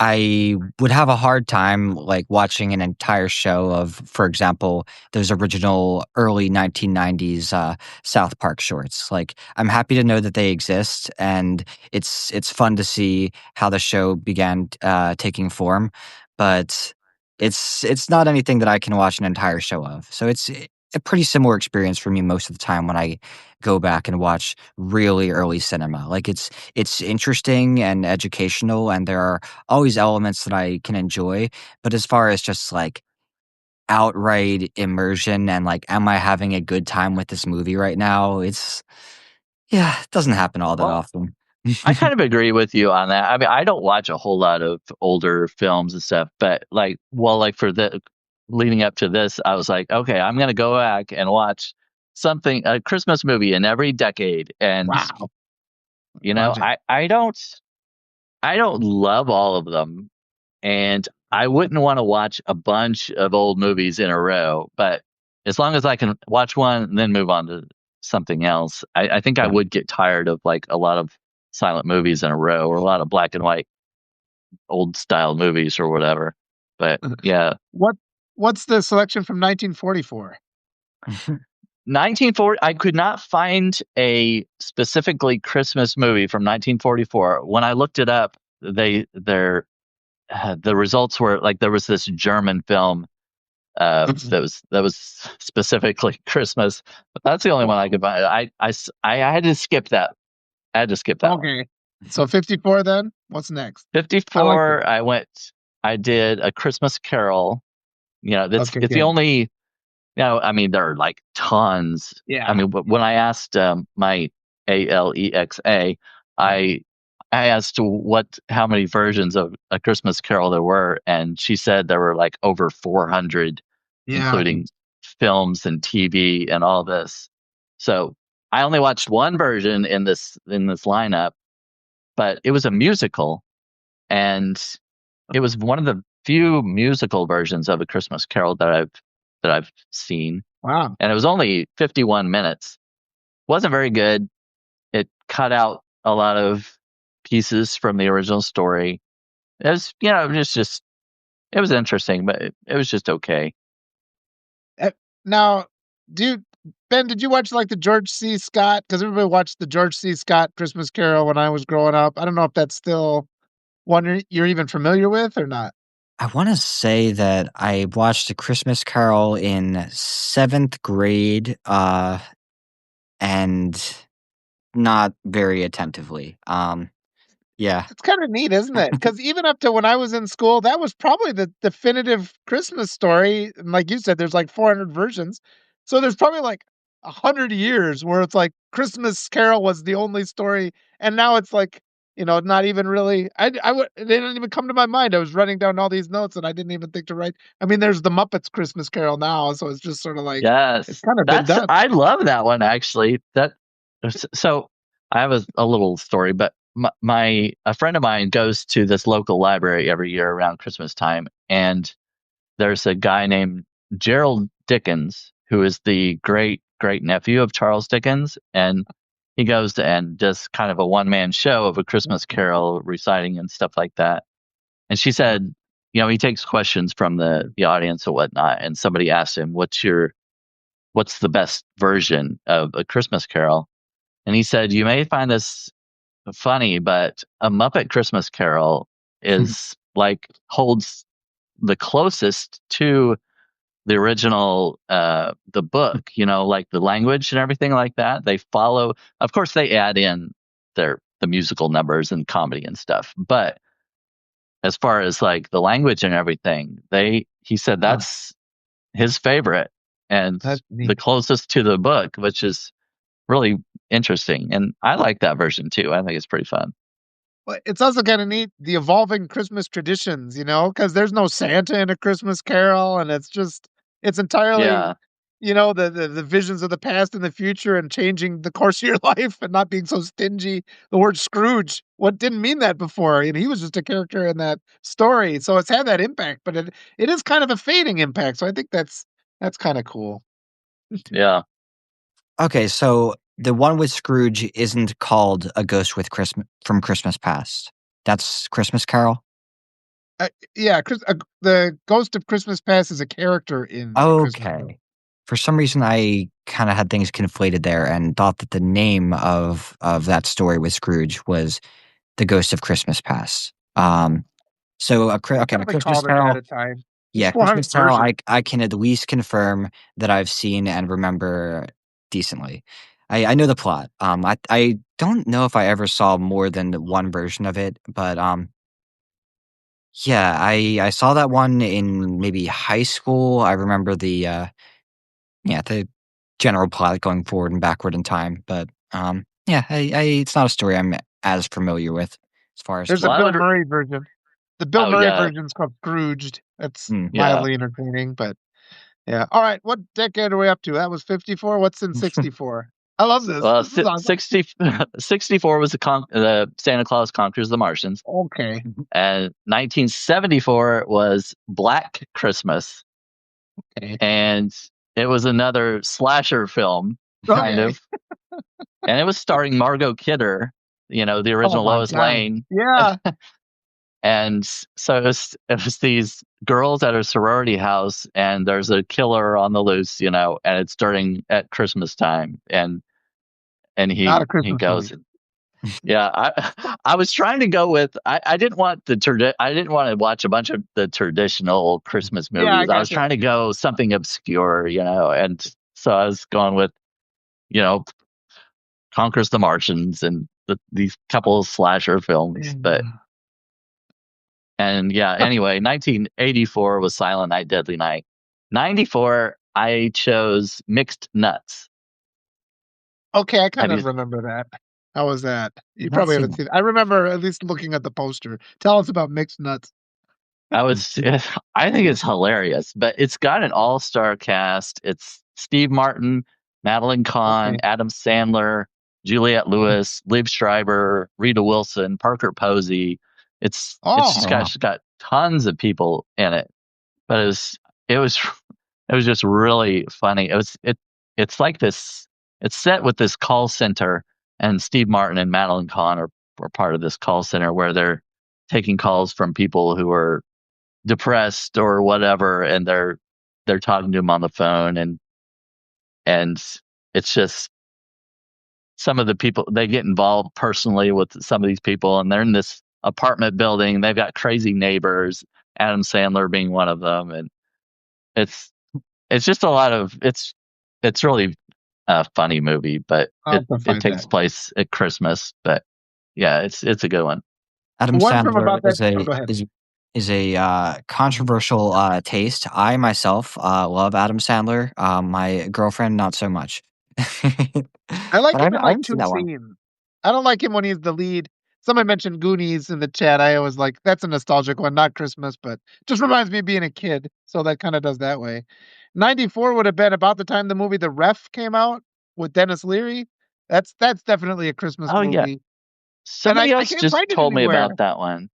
I would have a hard time, like, watching an entire show of, for example, those original early 1990s, South Park shorts. Like, I'm happy to know that they exist, and it's fun to see how the show began, taking form, but it's not anything that I can watch an entire show of. So it's a pretty similar experience for me most of the time when I go back and watch really early cinema. Like, it's interesting and educational, and there are always elements that I can enjoy, but as far as just, like, outright immersion and, like, am I having a good time with this movie right now? Yeah, it doesn't happen all that well, often. I kind of agree with you on that. I mean, I don't watch a whole lot of older films and stuff, but like for the leading up to this, I was like, okay, I'm gonna go back and watch a Christmas movie in every decade. And Wow. Project. I don't love all of them, and I wouldn't want to watch a bunch of old movies in a row. But as long as I can watch one and then move on to something else, I think I Yeah. would get tired of like a lot of silent movies in a row, or a lot of black and white old style movies or whatever. But yeah, What what's the selection from 1944? 1940. I could not find a specifically Christmas movie from 1944. When I looked it up, the results were like there was this German film that was specifically Christmas, but that's the only one I could find. I had to skip that. I had to skip that one. Okay. So 54 then? What's next? I like this. 54. I did A Christmas Carol. That's Okay, it's the good. only I mean, there are like tons. Yeah. I mean, when I asked my Alexa, I asked how many versions of A Christmas Carol there were, and she said there were like over 400, Yeah. including films and TV and all this. So I only watched one version in this lineup, but it was a musical, and it was one of the few musical versions of A Christmas Carol that I've seen, Wow. and it was only 51 minutes. Wasn't very good. It cut out a lot of pieces from the original story. It was, just it was interesting, but it was just okay. Uh, Now, do you, Ben, did you watch like the George C. Scott? Because everybody watched the George C. Scott Christmas Carol when I was growing up. I don't know if that's still one you're even familiar with or not. I want to say that I watched A Christmas Carol in seventh grade, and not very attentively. Yeah. It's kind of neat, isn't it? Because even up to when I was in school, that was probably the definitive Christmas story. And like you said, there's like 400 versions. So there's probably like 100 years where it's like Christmas Carol was the only story. And now it's like, not even really. It didn't even come to my mind. I was writing down all these notes and I didn't even think to write. I mean, there's the Muppets Christmas Carol now. So it's just sort of like, it's Yes, kind of been done. I love that one actually. So I have a little story, but a friend of mine goes to this local library every year around Christmas time, and there's a guy named Gerald Dickens who is the great great nephew of Charles Dickens, and he goes and does kind of a one man show of A Christmas Carol reciting and stuff like that. And she said, he takes questions from the audience or whatnot, and somebody asked him, what's the best version of A Christmas Carol? And he said, you may find this funny, but A Muppet Christmas Carol is like holds the closest to the original, the book, like the language and everything like that. They follow, of course, they add in the musical numbers and comedy and stuff. But as far as like the language and everything, he said Huh, that's his favorite and that's the neat. closest to the book, which is really interesting. And I like that version too. I think it's pretty fun. Well, it's also kind of neat the evolving Christmas traditions, because there's no Santa in A Christmas Carol, and it's entirely, Yeah. the visions of the past and the future and changing the course of your life and not being so stingy. The word Scrooge, what didn't mean that before, he was just a character in that story, so it's had that impact, but it is kind of a fading impact. So I think that's kind of cool. Yeah. Okay, so the one with Scrooge isn't called A Ghost with Christmas from Christmas Past. That's Christmas Carol? Yeah, the Ghost of Christmas Past is a character in A Christmas Carol. Okay. For some reason, I kind of had things conflated there and thought that the name of that story with Scrooge was The Ghost of Christmas Past. So They okay, A probably Christmas called it that Carol. at time. There's Yeah, 400 Christmas Carol. versions. I can at least confirm that I've seen and remember decently. I know the plot. I don't know if I ever saw more than one version of it, but yeah, I saw that one in maybe high school. I remember the general plot going forward and backward in time, but yeah, it's not a story I'm as familiar with as far as There's a Well, I Bill would. Murray version. The Bill Oh Murray yeah, version's called Scrooged. That's hmm. yeah. mildly entertaining, but yeah. All right, what decade are we up to? That was 54. What's in 64? I love this. Well, This is awesome. 64 was the Santa Claus Conquers the Martians, Okay. and 1974 was Black Christmas, Okay. and it was another slasher film, kind Okay. of, and it was starring Margot Kidder, the Oh original my Lois god. Lane. Yeah. And so it was these girls at a sorority house, and there's a killer on the loose, and it's during at Christmas time, and Not a he Christmas goes, movie. yeah. I was trying to go with I didn't want I didn't want to watch a bunch of the traditional Christmas Yeah, I movies. I was gotcha. trying to go something obscure, and so I was going with you know Conquers the Martians and these couple of slasher films, but. Yeah. And yeah, anyway, 1984 was Silent Night, Deadly Night. 94, I chose Mixed Nuts. Okay, I Have kind you of remember that. How was that? You I've not probably seen haven't that. seen it. I remember at least looking at the poster. Tell us about Mixed Nuts. I was I think it's hilarious, but it's got an all-star cast. It's Steve Martin, Madeline Kahn, Okay. Adam Sandler, Juliette Lewis, Liev Schreiber, Rita Wilson, Parker Posey. It's Oh, just Oh got wow. it's got tons of people in it. But it was it was just really funny. It's like this it's set with this call center, and Steve Martin and Madeline Kahn are part of this call center where they're taking calls from people who are depressed or whatever, and they're talking to him on the phone, and it's just some of the people they get involved personally with some of these people, and they're in this apartment building. They've got crazy neighbors, Adam Sandler being one of them, and it's it's just a lot of it's really a funny movie, but I'll it have to it find takes that. place at Christmas. But yeah, it's a good one. Adam One from Sandler about that. Oh, go ahead. is a controversial taste. I myself love Adam Sandler. My girlfriend not so much. I like But him in I like haven't seen two that one. scenes. I don't like him when he's the lead. Somebody mentioned Goonies in the chat. I was like, that's a nostalgic one, not Christmas, but just reminds me of being a kid. So that kind of does that way. 94 would have been about the time the movie The Ref came out with Dennis Leary. That's definitely a Christmas Oh yeah, movie. And somebody I else can't just find it told me anywhere. about that one.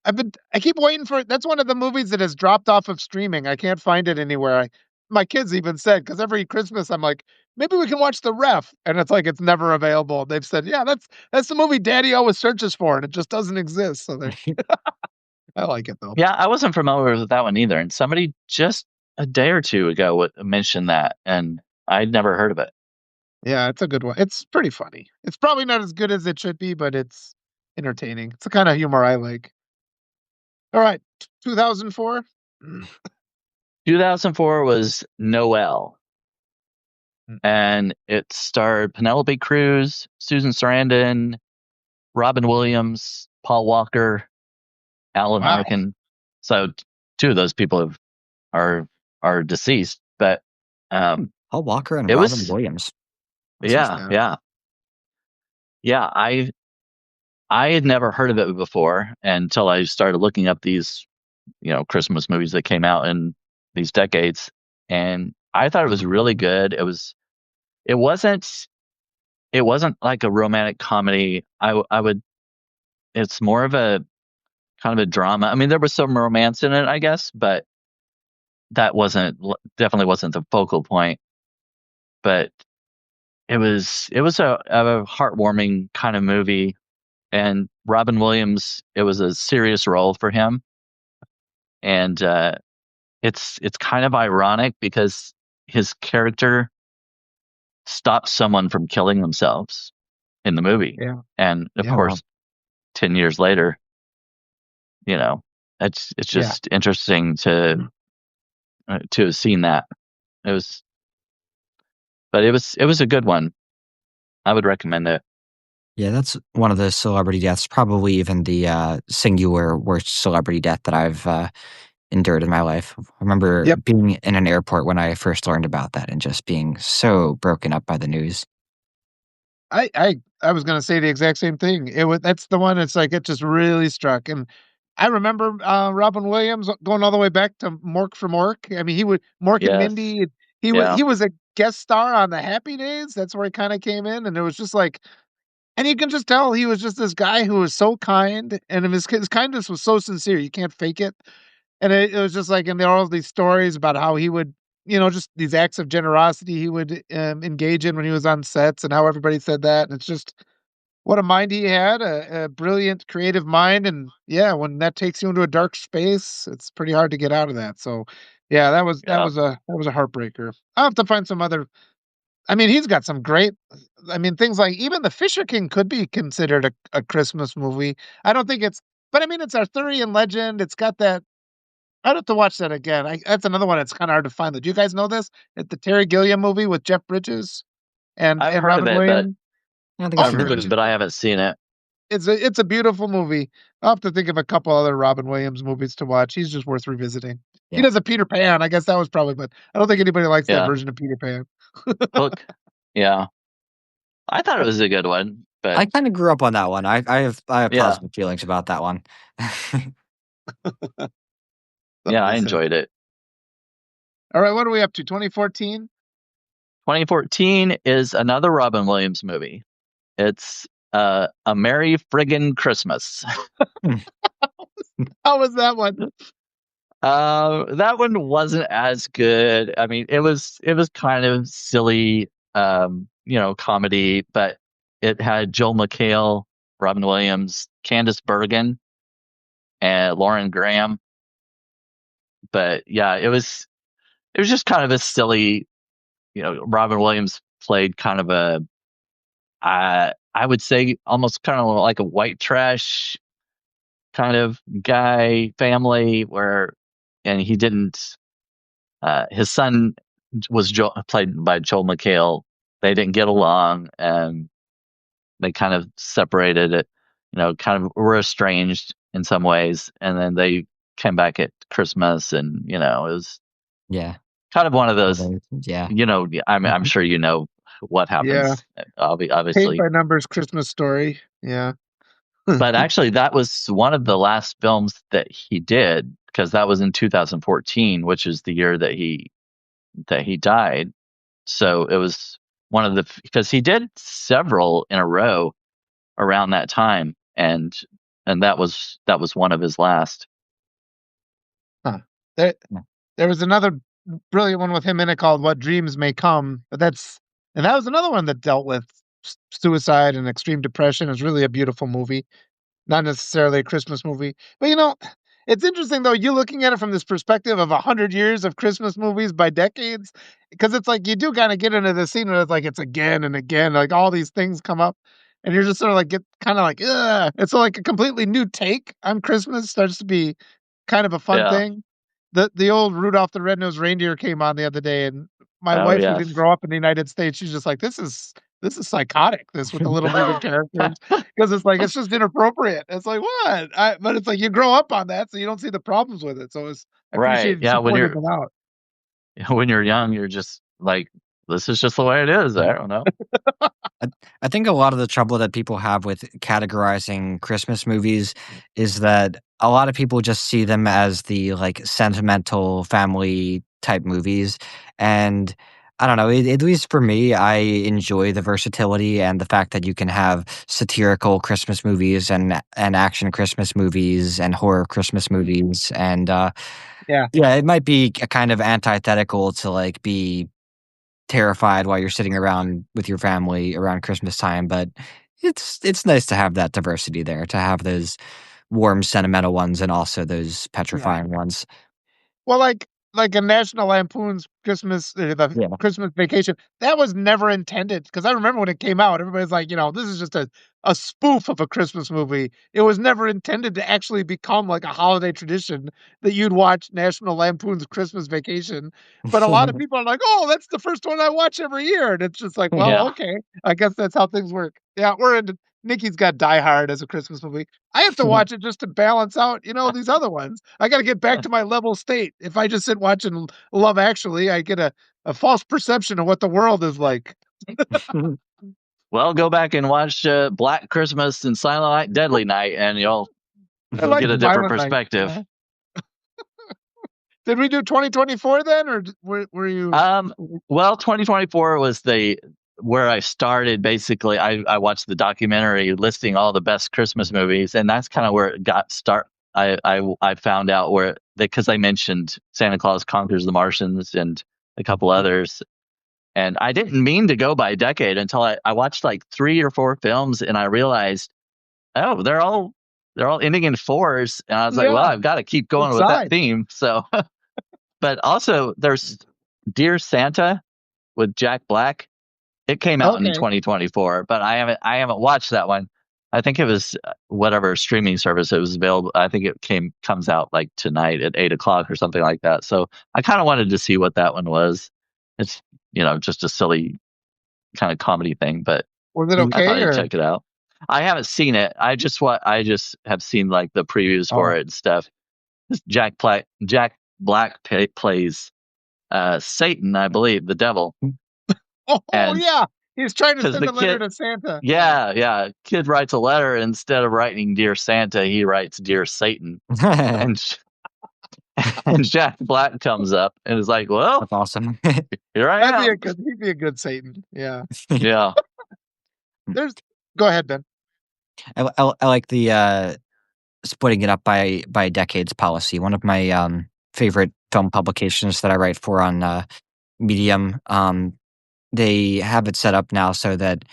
I keep waiting for it. That's one of the movies that has dropped off of streaming. I can't find it anywhere. My kids even said, because every Christmas I'm like, maybe we can watch The Ref, and it's like it's never available. They've said, yeah, that's the movie Daddy always searches for, and it just doesn't exist. So they, I like it though. Yeah, I wasn't familiar with that one either, and somebody just a day or two ago mentioned that, and I'd never heard of it. Yeah, it's a good one. It's pretty funny. It's probably not as good as it should be, but it's entertaining. It's the kind of humor I like. All right, 2004. 2004 was Noel, and it starred Penelope Cruz, Susan Sarandon, Robin Williams, Paul Walker, Alan Wow, Arkin. So two of those people are are deceased, but um, Paul Walker and it Robin was Williams. That's yeah, interesting. yeah, yeah, yeah. I had never heard of it before until I started looking up these Christmas movies that came out in these decades, and I thought it was really good. It wasn't it wasn't like a romantic comedy. I would it's more of a kind of a drama. I mean, there was some romance in it, I guess, but that wasn't definitely wasn't the focal point. But it was a heartwarming kind of movie, and Robin Williams, it was a serious role for him, and it's kind of ironic because his character stops someone from killing themselves in the movie, yeah, and of yeah, Oh wow. course, 10 years later, you know, it's yeah. just interesting to have seen that. It was, but it was a good one. I would recommend it. Yeah, that's one of the celebrity deaths, probably even the singular worst celebrity death that I've endured in my life. I remember Yep. being in an airport when I first learned about that and just being so broken up by the news. I was gonna say the exact same thing. It was that's the one. It's like it just really struck, and I remember Robin Williams going all the way back to Mork from Mork. I mean, he would Mork and Yes. Mindy. Yeah. He was a guest star on the Happy Days. That's where he kind of came in, and it was just like, and you can just tell he was just this guy who was so kind, and his kindness was so sincere. You can't fake it. And it was just like, and there are all these stories about how he would, just these acts of generosity he would engage in when he was on sets, and how everybody said that. And it's just what a mind he had, a brilliant creative mind. And yeah, when that takes you into a dark space, it's pretty hard to get out of that. So yeah, Yeah. that was a heartbreaker. I'll have to find some other. I mean, he's got some great. I mean, things like even The Fisher King could be considered a Christmas movie. I don't think it's, but I mean, it's Arthurian legend. It's got that. I'd have to watch that again. That's another one that's kinda hard to find. Do you guys know this? It's the Terry Gilliam movie with Jeff Bridges I've and heard of Robin it, but Williams. Yeah, I think I'm Oh, I've you heard familiar of with it, it. but I haven't seen it. it's a beautiful movie. I'll have to think of a couple other Robin Williams movies to watch. He's just worth revisiting. He does a Peter Pan. I guess that was probably, but I don't think anybody likes that Yeah. version of Peter Pan. Hook. Yeah. I thought it was a good one, but I kind of grew up on that one. I have yeah. positive feelings about that one. Yeah, I Somebody said. enjoyed it. All right, what are we up to? 2014. 2014 is another Robin Williams movie. It's A Merry Friggin' Christmas. How was that one? That one wasn't as good. I mean, it was kind of silly, comedy, but it had Joel McHale, Robin Williams, Candice Bergen, and Lauren Graham. But yeah, it was just kind of a silly, Robin Williams played kind of I would say almost kind of like a white trash kind of guy family and he didn't, his son was played by Joel McHale. They didn't get along and they kind of separated it, kind of were estranged in some ways. And then they came back at Christmas and, it was Yeah. kind of one of those, Yeah. I'm sure what Yeah. happens, Paint obviously. by Numbers Christmas Story. Yeah. But actually, that was one of the last films that he did because that was in 2014, which is the year that he died. So it was one of because he did several in a row around that time, and that was one of his last. Huh. There, Yeah. there was another brilliant one with him in it called What Dreams May Come, but that was another one that dealt with suicide and extreme depression. It's really a beautiful movie. Not necessarily a Christmas movie. But it's interesting though, you looking at it from this perspective of 100 years of Christmas movies by decades, because it's like you do kind of get into the scene where it's like it's again and again, like all these things come up, and you're just sort of like get kind of like, ugh. It's like a completely new take on Christmas starts to be kind of a fun Yeah. thing. The old Rudolph the Red-Nosed Reindeer came on the other day, and my Oh wife, who didn't yes. grow up in the United States, she's just like, this is psychotic, this with the little moving characters, because it's like it's just inappropriate. It's like, what? But it's like you grow up on that, so you don't see the problems with it. So I Right. appreciated Yeah. she When pointed you're them out. when you're young, you're just like, this is just the way it is. I don't know. I, I think a lot of the trouble that people have with categorizing Christmas movies is that a lot of people just see them as the like sentimental family type movies. And I don't know, at least for me, I enjoy the versatility and the fact that you can have satirical Christmas movies and action Christmas movies and horror Christmas movies. And Yeah, yeah, it might be a kind of antithetical to like be terrified while you're sitting around with your family around Christmas time, but it's nice to have that diversity there, to have those warm, sentimental ones and also those yeah. petrifying ones. Well, like a National Lampoon's Christmas, the Yeah. Christmas Vacation, that was never intended. Because I remember when it came out, everybody's like, this is just a spoof of a Christmas movie. It was never intended to actually become like a holiday tradition that you'd watch National Lampoon's Christmas Vacation. But a lot of people are like, "Oh, that's the first one I watch every year," and it's just like, well, Yeah. okay, I guess that's how things work. Yeah, we're into. Nikki's got Die Hard as a Christmas movie. I have to watch it just to balance out, these other ones. I got to get back to my level state. If I just sit watching Love Actually, I get a false perception of what the world is like. Well, go back and watch Black Christmas and Silent Night, Deadly Night, and you'll I you'll like get a different Violent Night. perspective. Yeah. Did we do 2024 then, or were you? Well, 2024 was where I started. Basically, I watched the documentary listing all the best Christmas movies, and that's kind of where it got start. I found out where because I mentioned Santa Claus Conquers the Martians and a couple others, and I didn't mean to go by decade until I watched like 3 or 4 films, and I realized, oh, they're all ending in fours, and I was like, well, Yeah, I've got to keep good going with that sign. theme. So, but also there's Dear Santa with Jack Black. It came out in Okay. 2024, but I haven't watched that one. I think it was whatever streaming service it was available. I think it comes out like tonight at 8 o'clock or something like that. So I kind of wanted to see what that one was. It's just a silly kind of comedy thing, but Was it I thought okay I'd or? check it out. I haven't seen it. I just have seen like the previews for Oh, it and stuff. Jack Black plays Satan, I believe, the devil, Oh and yeah, he's trying to because send the a letter kid, to Santa. yeah, kid writes a letter instead of writing "Dear Santa," he writes "Dear Satan," and and Jack Black comes up and is like, "Well, That's awesome. here I That'd be a am." good. He'd be a good Satan. Yeah. Yeah, There's. Go ahead, Ben. I like the splitting it up by decades policy. One of my favorite film publications that I write for on Medium, they have it set up now so that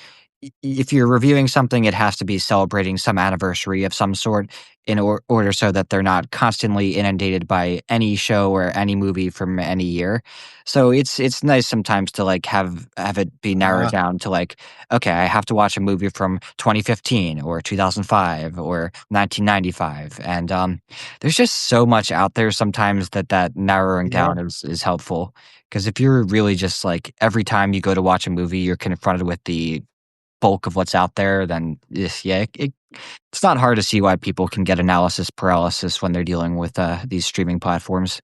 if you're reviewing something, it has to be celebrating some anniversary of some sort in order so that they're not constantly inundated by any show or any movie from any year. So it's nice sometimes to like have it be narrowed down to like, okay, I have to watch a movie from 2015 or 2005 or 1995, and there's just so much out there sometimes that narrowing Yeah. down is helpful. Because if you're really just like every time you go to watch a movie, you're confronted with the bulk of what's out there, then yeah, it's not hard to see why people can get analysis paralysis when they're dealing with these streaming platforms.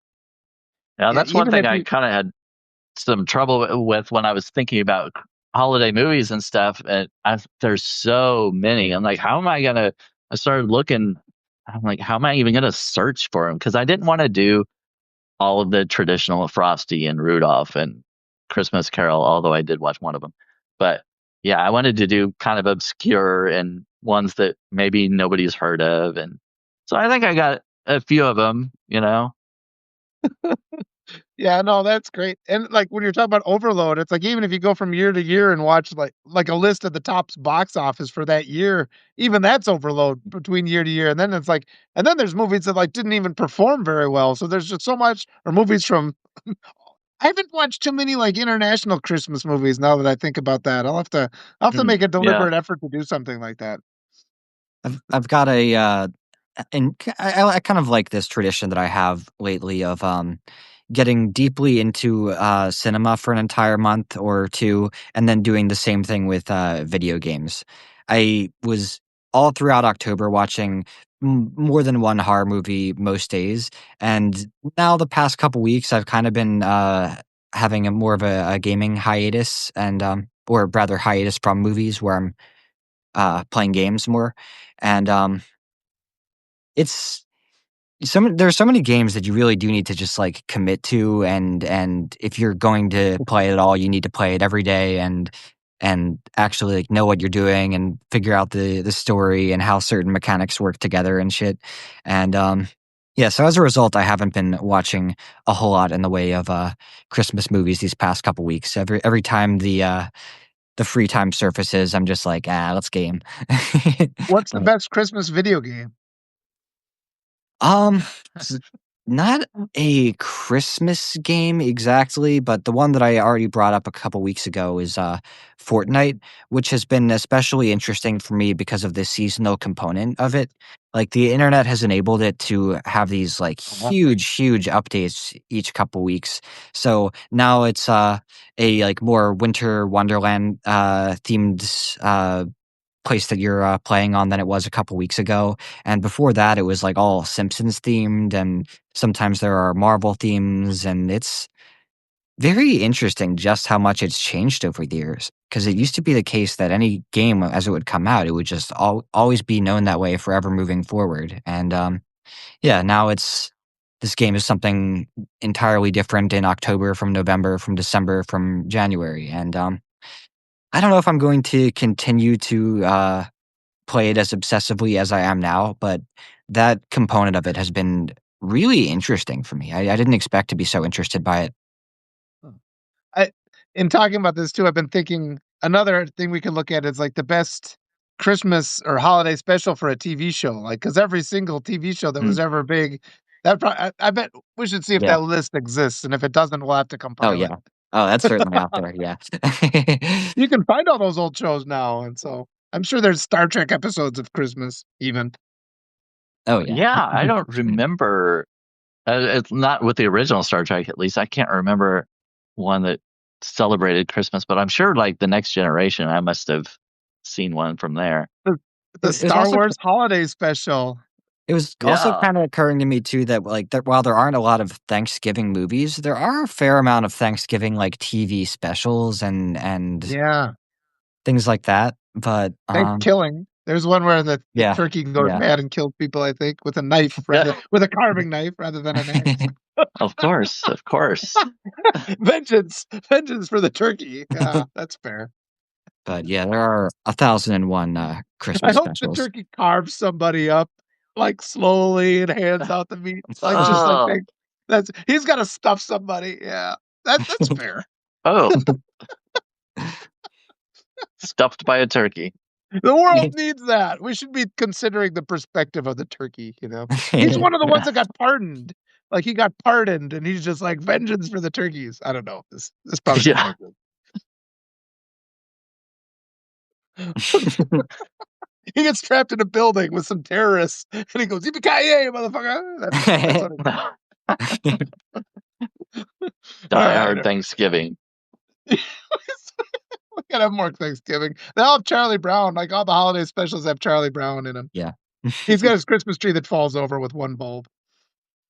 yeah. Yeah. That's one Even thing if I you. kind of had some trouble with when I was thinking about holiday movies and stuff. And there's so many. I'm like, how am I gonna? I started looking. I'm like, how am I even gonna search for them? Because I didn't want to do all of the traditional Frosty and Rudolph and Christmas Carol, although I did watch one of them. But yeah, I wanted to do kind of obscure and ones that maybe nobody's heard of. And so I think I got a few of them, you know? Yeah, no, that's great. And like when you're talking about overload, it's like even if you go from year to year and watch like a list of the top box office for that year, even that's overload between year to year. And then it's like, and then there's movies that like didn't even perform very well. So there's just so much, or movies from. I haven't watched too many like international Christmas movies now that I think about that. I'll have to make a Yeah. deliberate effort to do something like that. I've got a and I kind of like this tradition that I have lately of getting deeply into cinema for an entire month or two, and then doing the same thing with video games. I was all throughout October watching more than one horror movie most days, and now the past couple weeks I've kind of been having a more of a gaming hiatus, and or rather hiatus from movies where I'm playing games more, and it's there's so many games that you really do need to just like commit to, and if you're going to play it at all, you need to play it every day and actually like know what you're doing and figure out the story and how certain mechanics work together and shit. And yeah, so as a result, I haven't been watching a whole lot in the way of Christmas movies these past couple weeks. Every time the free time surfaces, I'm just like, let's game. What's the best Christmas video game? Um, it's not a Christmas game exactly, but the one that I already brought up a couple weeks ago is Fortnite, which has been especially interesting for me because of the seasonal component of it. Like the internet has enabled it to have these like huge updates each couple weeks. So now it's a like more winter wonderland themed place that you're playing on than it was a couple weeks ago. And before that, it was like all Simpsons themed, and sometimes there are Marvel themes, and it's very interesting just how much it's changed over the years. Because it used to be the case that any game, as it would come out, it would just always be known that way forever moving forward. And yeah, now it's this game is something entirely different in October from November, from December, from January, and I don't know if I'm going to continue to play it as obsessively as I am now, but that component of it has been really interesting for me. I didn't expect to be so interested by it. I in talking about this too, I've been thinking another thing we can look at is like the best Christmas or holiday special for a TV show. Like, because every single TV show that was Mm, ever big, I bet we should see if yeah. that list exists, and if it doesn't, we'll have to Oh, compile it. yeah. Oh, that's certainly out there, yeah. You can find all those old shows now, and so I'm sure there's Star Trek episodes of Christmas even. Oh, yeah. Yeah, I don't remember. It's not with the original Star Trek, at least. I can't remember one that celebrated Christmas, but I'm sure, like the Next Generation, I must have seen one from there. The It was Star also Wars holiday special. It was also Yeah. kinda occurring to me too that, like, that while there aren't a lot of Thanksgiving movies, there are a fair amount of Thanksgiving, like, TV specials and Yeah. things like that, but, Thanksgiving. There's one where the yeah, turkey goes yeah. mad and kills people, I think, with a knife Yeah. with a carving knife rather than an axe. Of course. Of course. Vengeance for the turkey. Yeah, that's fair. But, yeah, there are 1,001, I Christmas hope the specials. turkey carves somebody up, like, slowly and hands out the meat, like, just like Oh. they that's he's gotta stuff somebody, yeah. That's fair. Oh. Stuffed by a turkey. The world needs that. We should be considering the perspective of the turkey, you know? He's one of the ones that got pardoned. Like, he got pardoned, and he's just like, "Vengeance for the turkeys." I don't know. This probably doesn't Yeah. make sense. He gets trapped in a building with some terrorists, and he goes, "Yippee-ki-yay, motherfucker!" That's what it Die Alright. Hard Thanksgiving. We gotta have more Thanksgiving. They all have Charlie Brown, like, all the holiday specials have Charlie Brown in them. Yeah. He's got his Christmas tree that falls over with one bulb.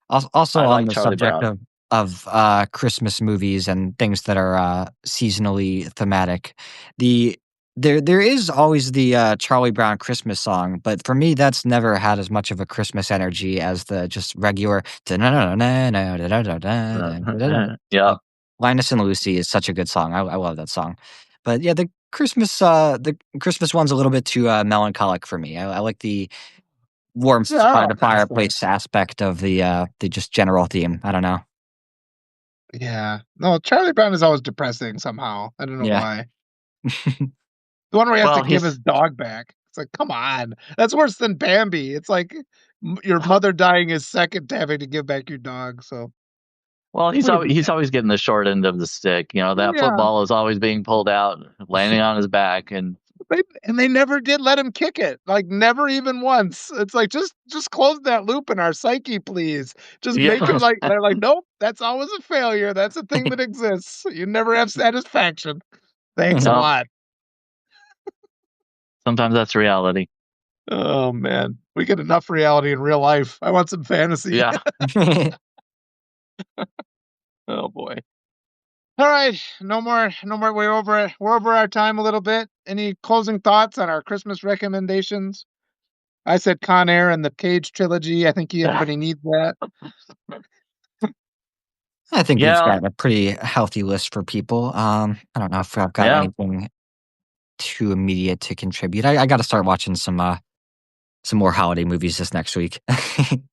Also I on like the Charlie subject Brown. of, Christmas movies and things that are, seasonally thematic, the there is always the, Charlie Brown Christmas song, but for me, that's never had as much of a Christmas energy as the just regular Yeah. like, Linus and Lucy is such a good song, I love that song. But, yeah, the Christmas one's a little bit too, melancholic for me, I like the Yeah, warmth they're by all the kinda sad. fireplace aspect of the just general theme, I don't know. Yeah. No, Charlie Brown is always depressing somehow. I don't know Yeah. why. The one where he has to Well, give he's his dog back. It's like, come on. That's worse than Bambi. It's like your mother dying is second to having to give back your dog. So well, we can do he's that. always getting the short end of the stick. You know, that Yeah. football is always being pulled out, landing on his back, and They never did let him kick it. Like never even once. It's like just close that loop in our psyche, please. Just make him yeah. like they're like, nope, that's always a failure. That's a thing that exists. You never have satisfaction. Thanks a No, lot. sometimes that's reality. Oh man. We get enough reality in real life. I want some fantasy. Yeah. Oh boy. All right. No more. We're over our time a little bit. Any closing thoughts on our Christmas recommendations? I said Con Air and the Cage trilogy. I think everybody needs that. I think we've Yeah. got a pretty healthy list for people, I don't know if I've got Yeah. anything too immediate to contribute. I gotta start watching some more holiday movies this next week.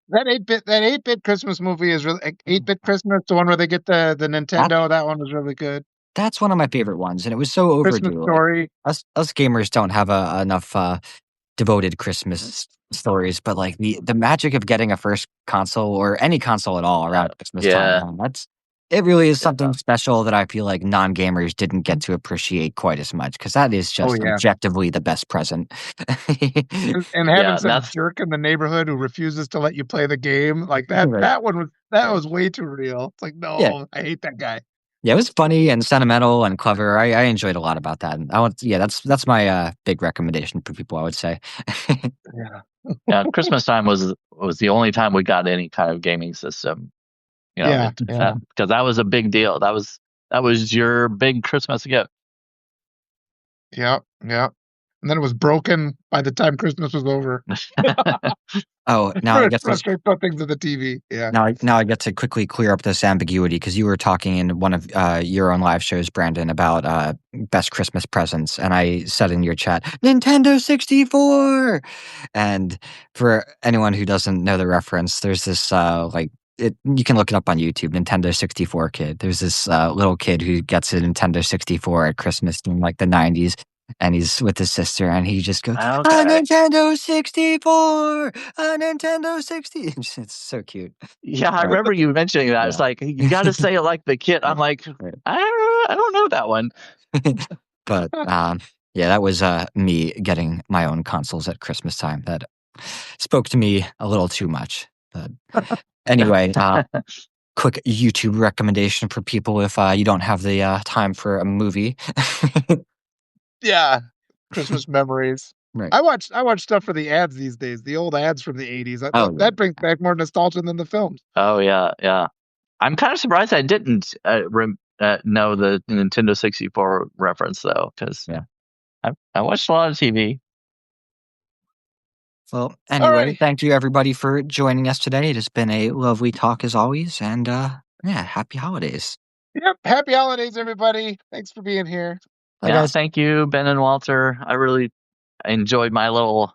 That 8-bit Christmas movie is really 8-bit Christmas, the one where they get the That Nintendo, that one was really good. that's one of my favorite ones, and it was so Christmas overdue, like, Story. us gamers don't have, enough, devoted Christmas stories, but, like, the magic of getting a first console or any console at all around Christmas time, Yeah. man, it really is Yeah. something special that I feel like non-gamers didn't get to appreciate quite as much because that is Oh, just yeah. objectively the best present. And having Yeah. some That's jerk in the neighborhood who refuses to let you play the game, like, Right. that was way too real. It's like, Yeah. "No, I hate that guy." Yeah, it was funny and sentimental and clever. I enjoyed a lot about that, and that's my, big recommendation for people, I would say. Yeah. yeah. Christmas time was the only time we got any kind of gaming system. You know, Yeah, yeah. because that was a big deal. That was your big Christmas gift. Yep, yep. And then it was broken by the time Christmas was over. Oh, now I Very get to frustrating things with the TV. Yeah. Now I get to quickly clear up this ambiguity because you were talking in one of, your own live shows, Brandon, about, best Christmas presents, and I said in your chat, "Nintendo 64!" And for anyone who doesn't know the reference, there's this, you can look it up on YouTube, Nintendo 64 kid. There's this, little kid who gets a Nintendo 64 at Christmas in, like, the '90s, and he's with his sister, and he just goes, "A Okay. Nintendo 64! A Nintendo 60" It's so cute. Yeah, I But, remember you mentioning that. It's yeah, like you got to say it like the kid. I'm like, right. I don't know that one. But, yeah, that was, me getting my own consoles at Christmas time that spoke to me a little too much. But anyway, quick YouTube recommendation for people if, you don't have the, time for a movie. Yeah. Christmas memories. Right. I watch stuff for the ads these days, the old ads from the 80s. That brings back more nostalgia than the films. Oh yeah. I'm kind of surprised I didn't know the Nintendo 64 reference though, because I watched a lot of TV. Well, anyway, thank you everybody for joining us today. It has been a lovely talk as always, and happy holidays. Yep. Happy holidays, everybody. Thanks for being here. Bye, Yeah, guys. thank you, Ben and Walter. I really enjoyed my little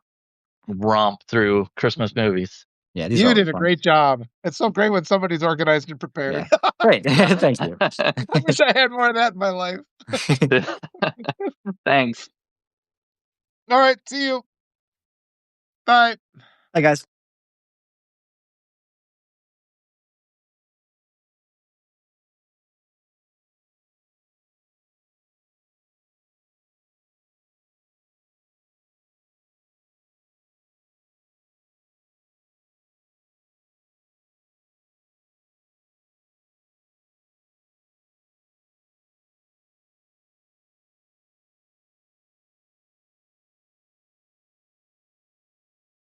romp through Christmas movies. Yeah, these are You always did a fun. great job. It's so great when somebody's organized and prepared. Yeah. Great. Thank you. I wish I had more of that in my life. Thanks. All right. See you. Bye. Bye, guys.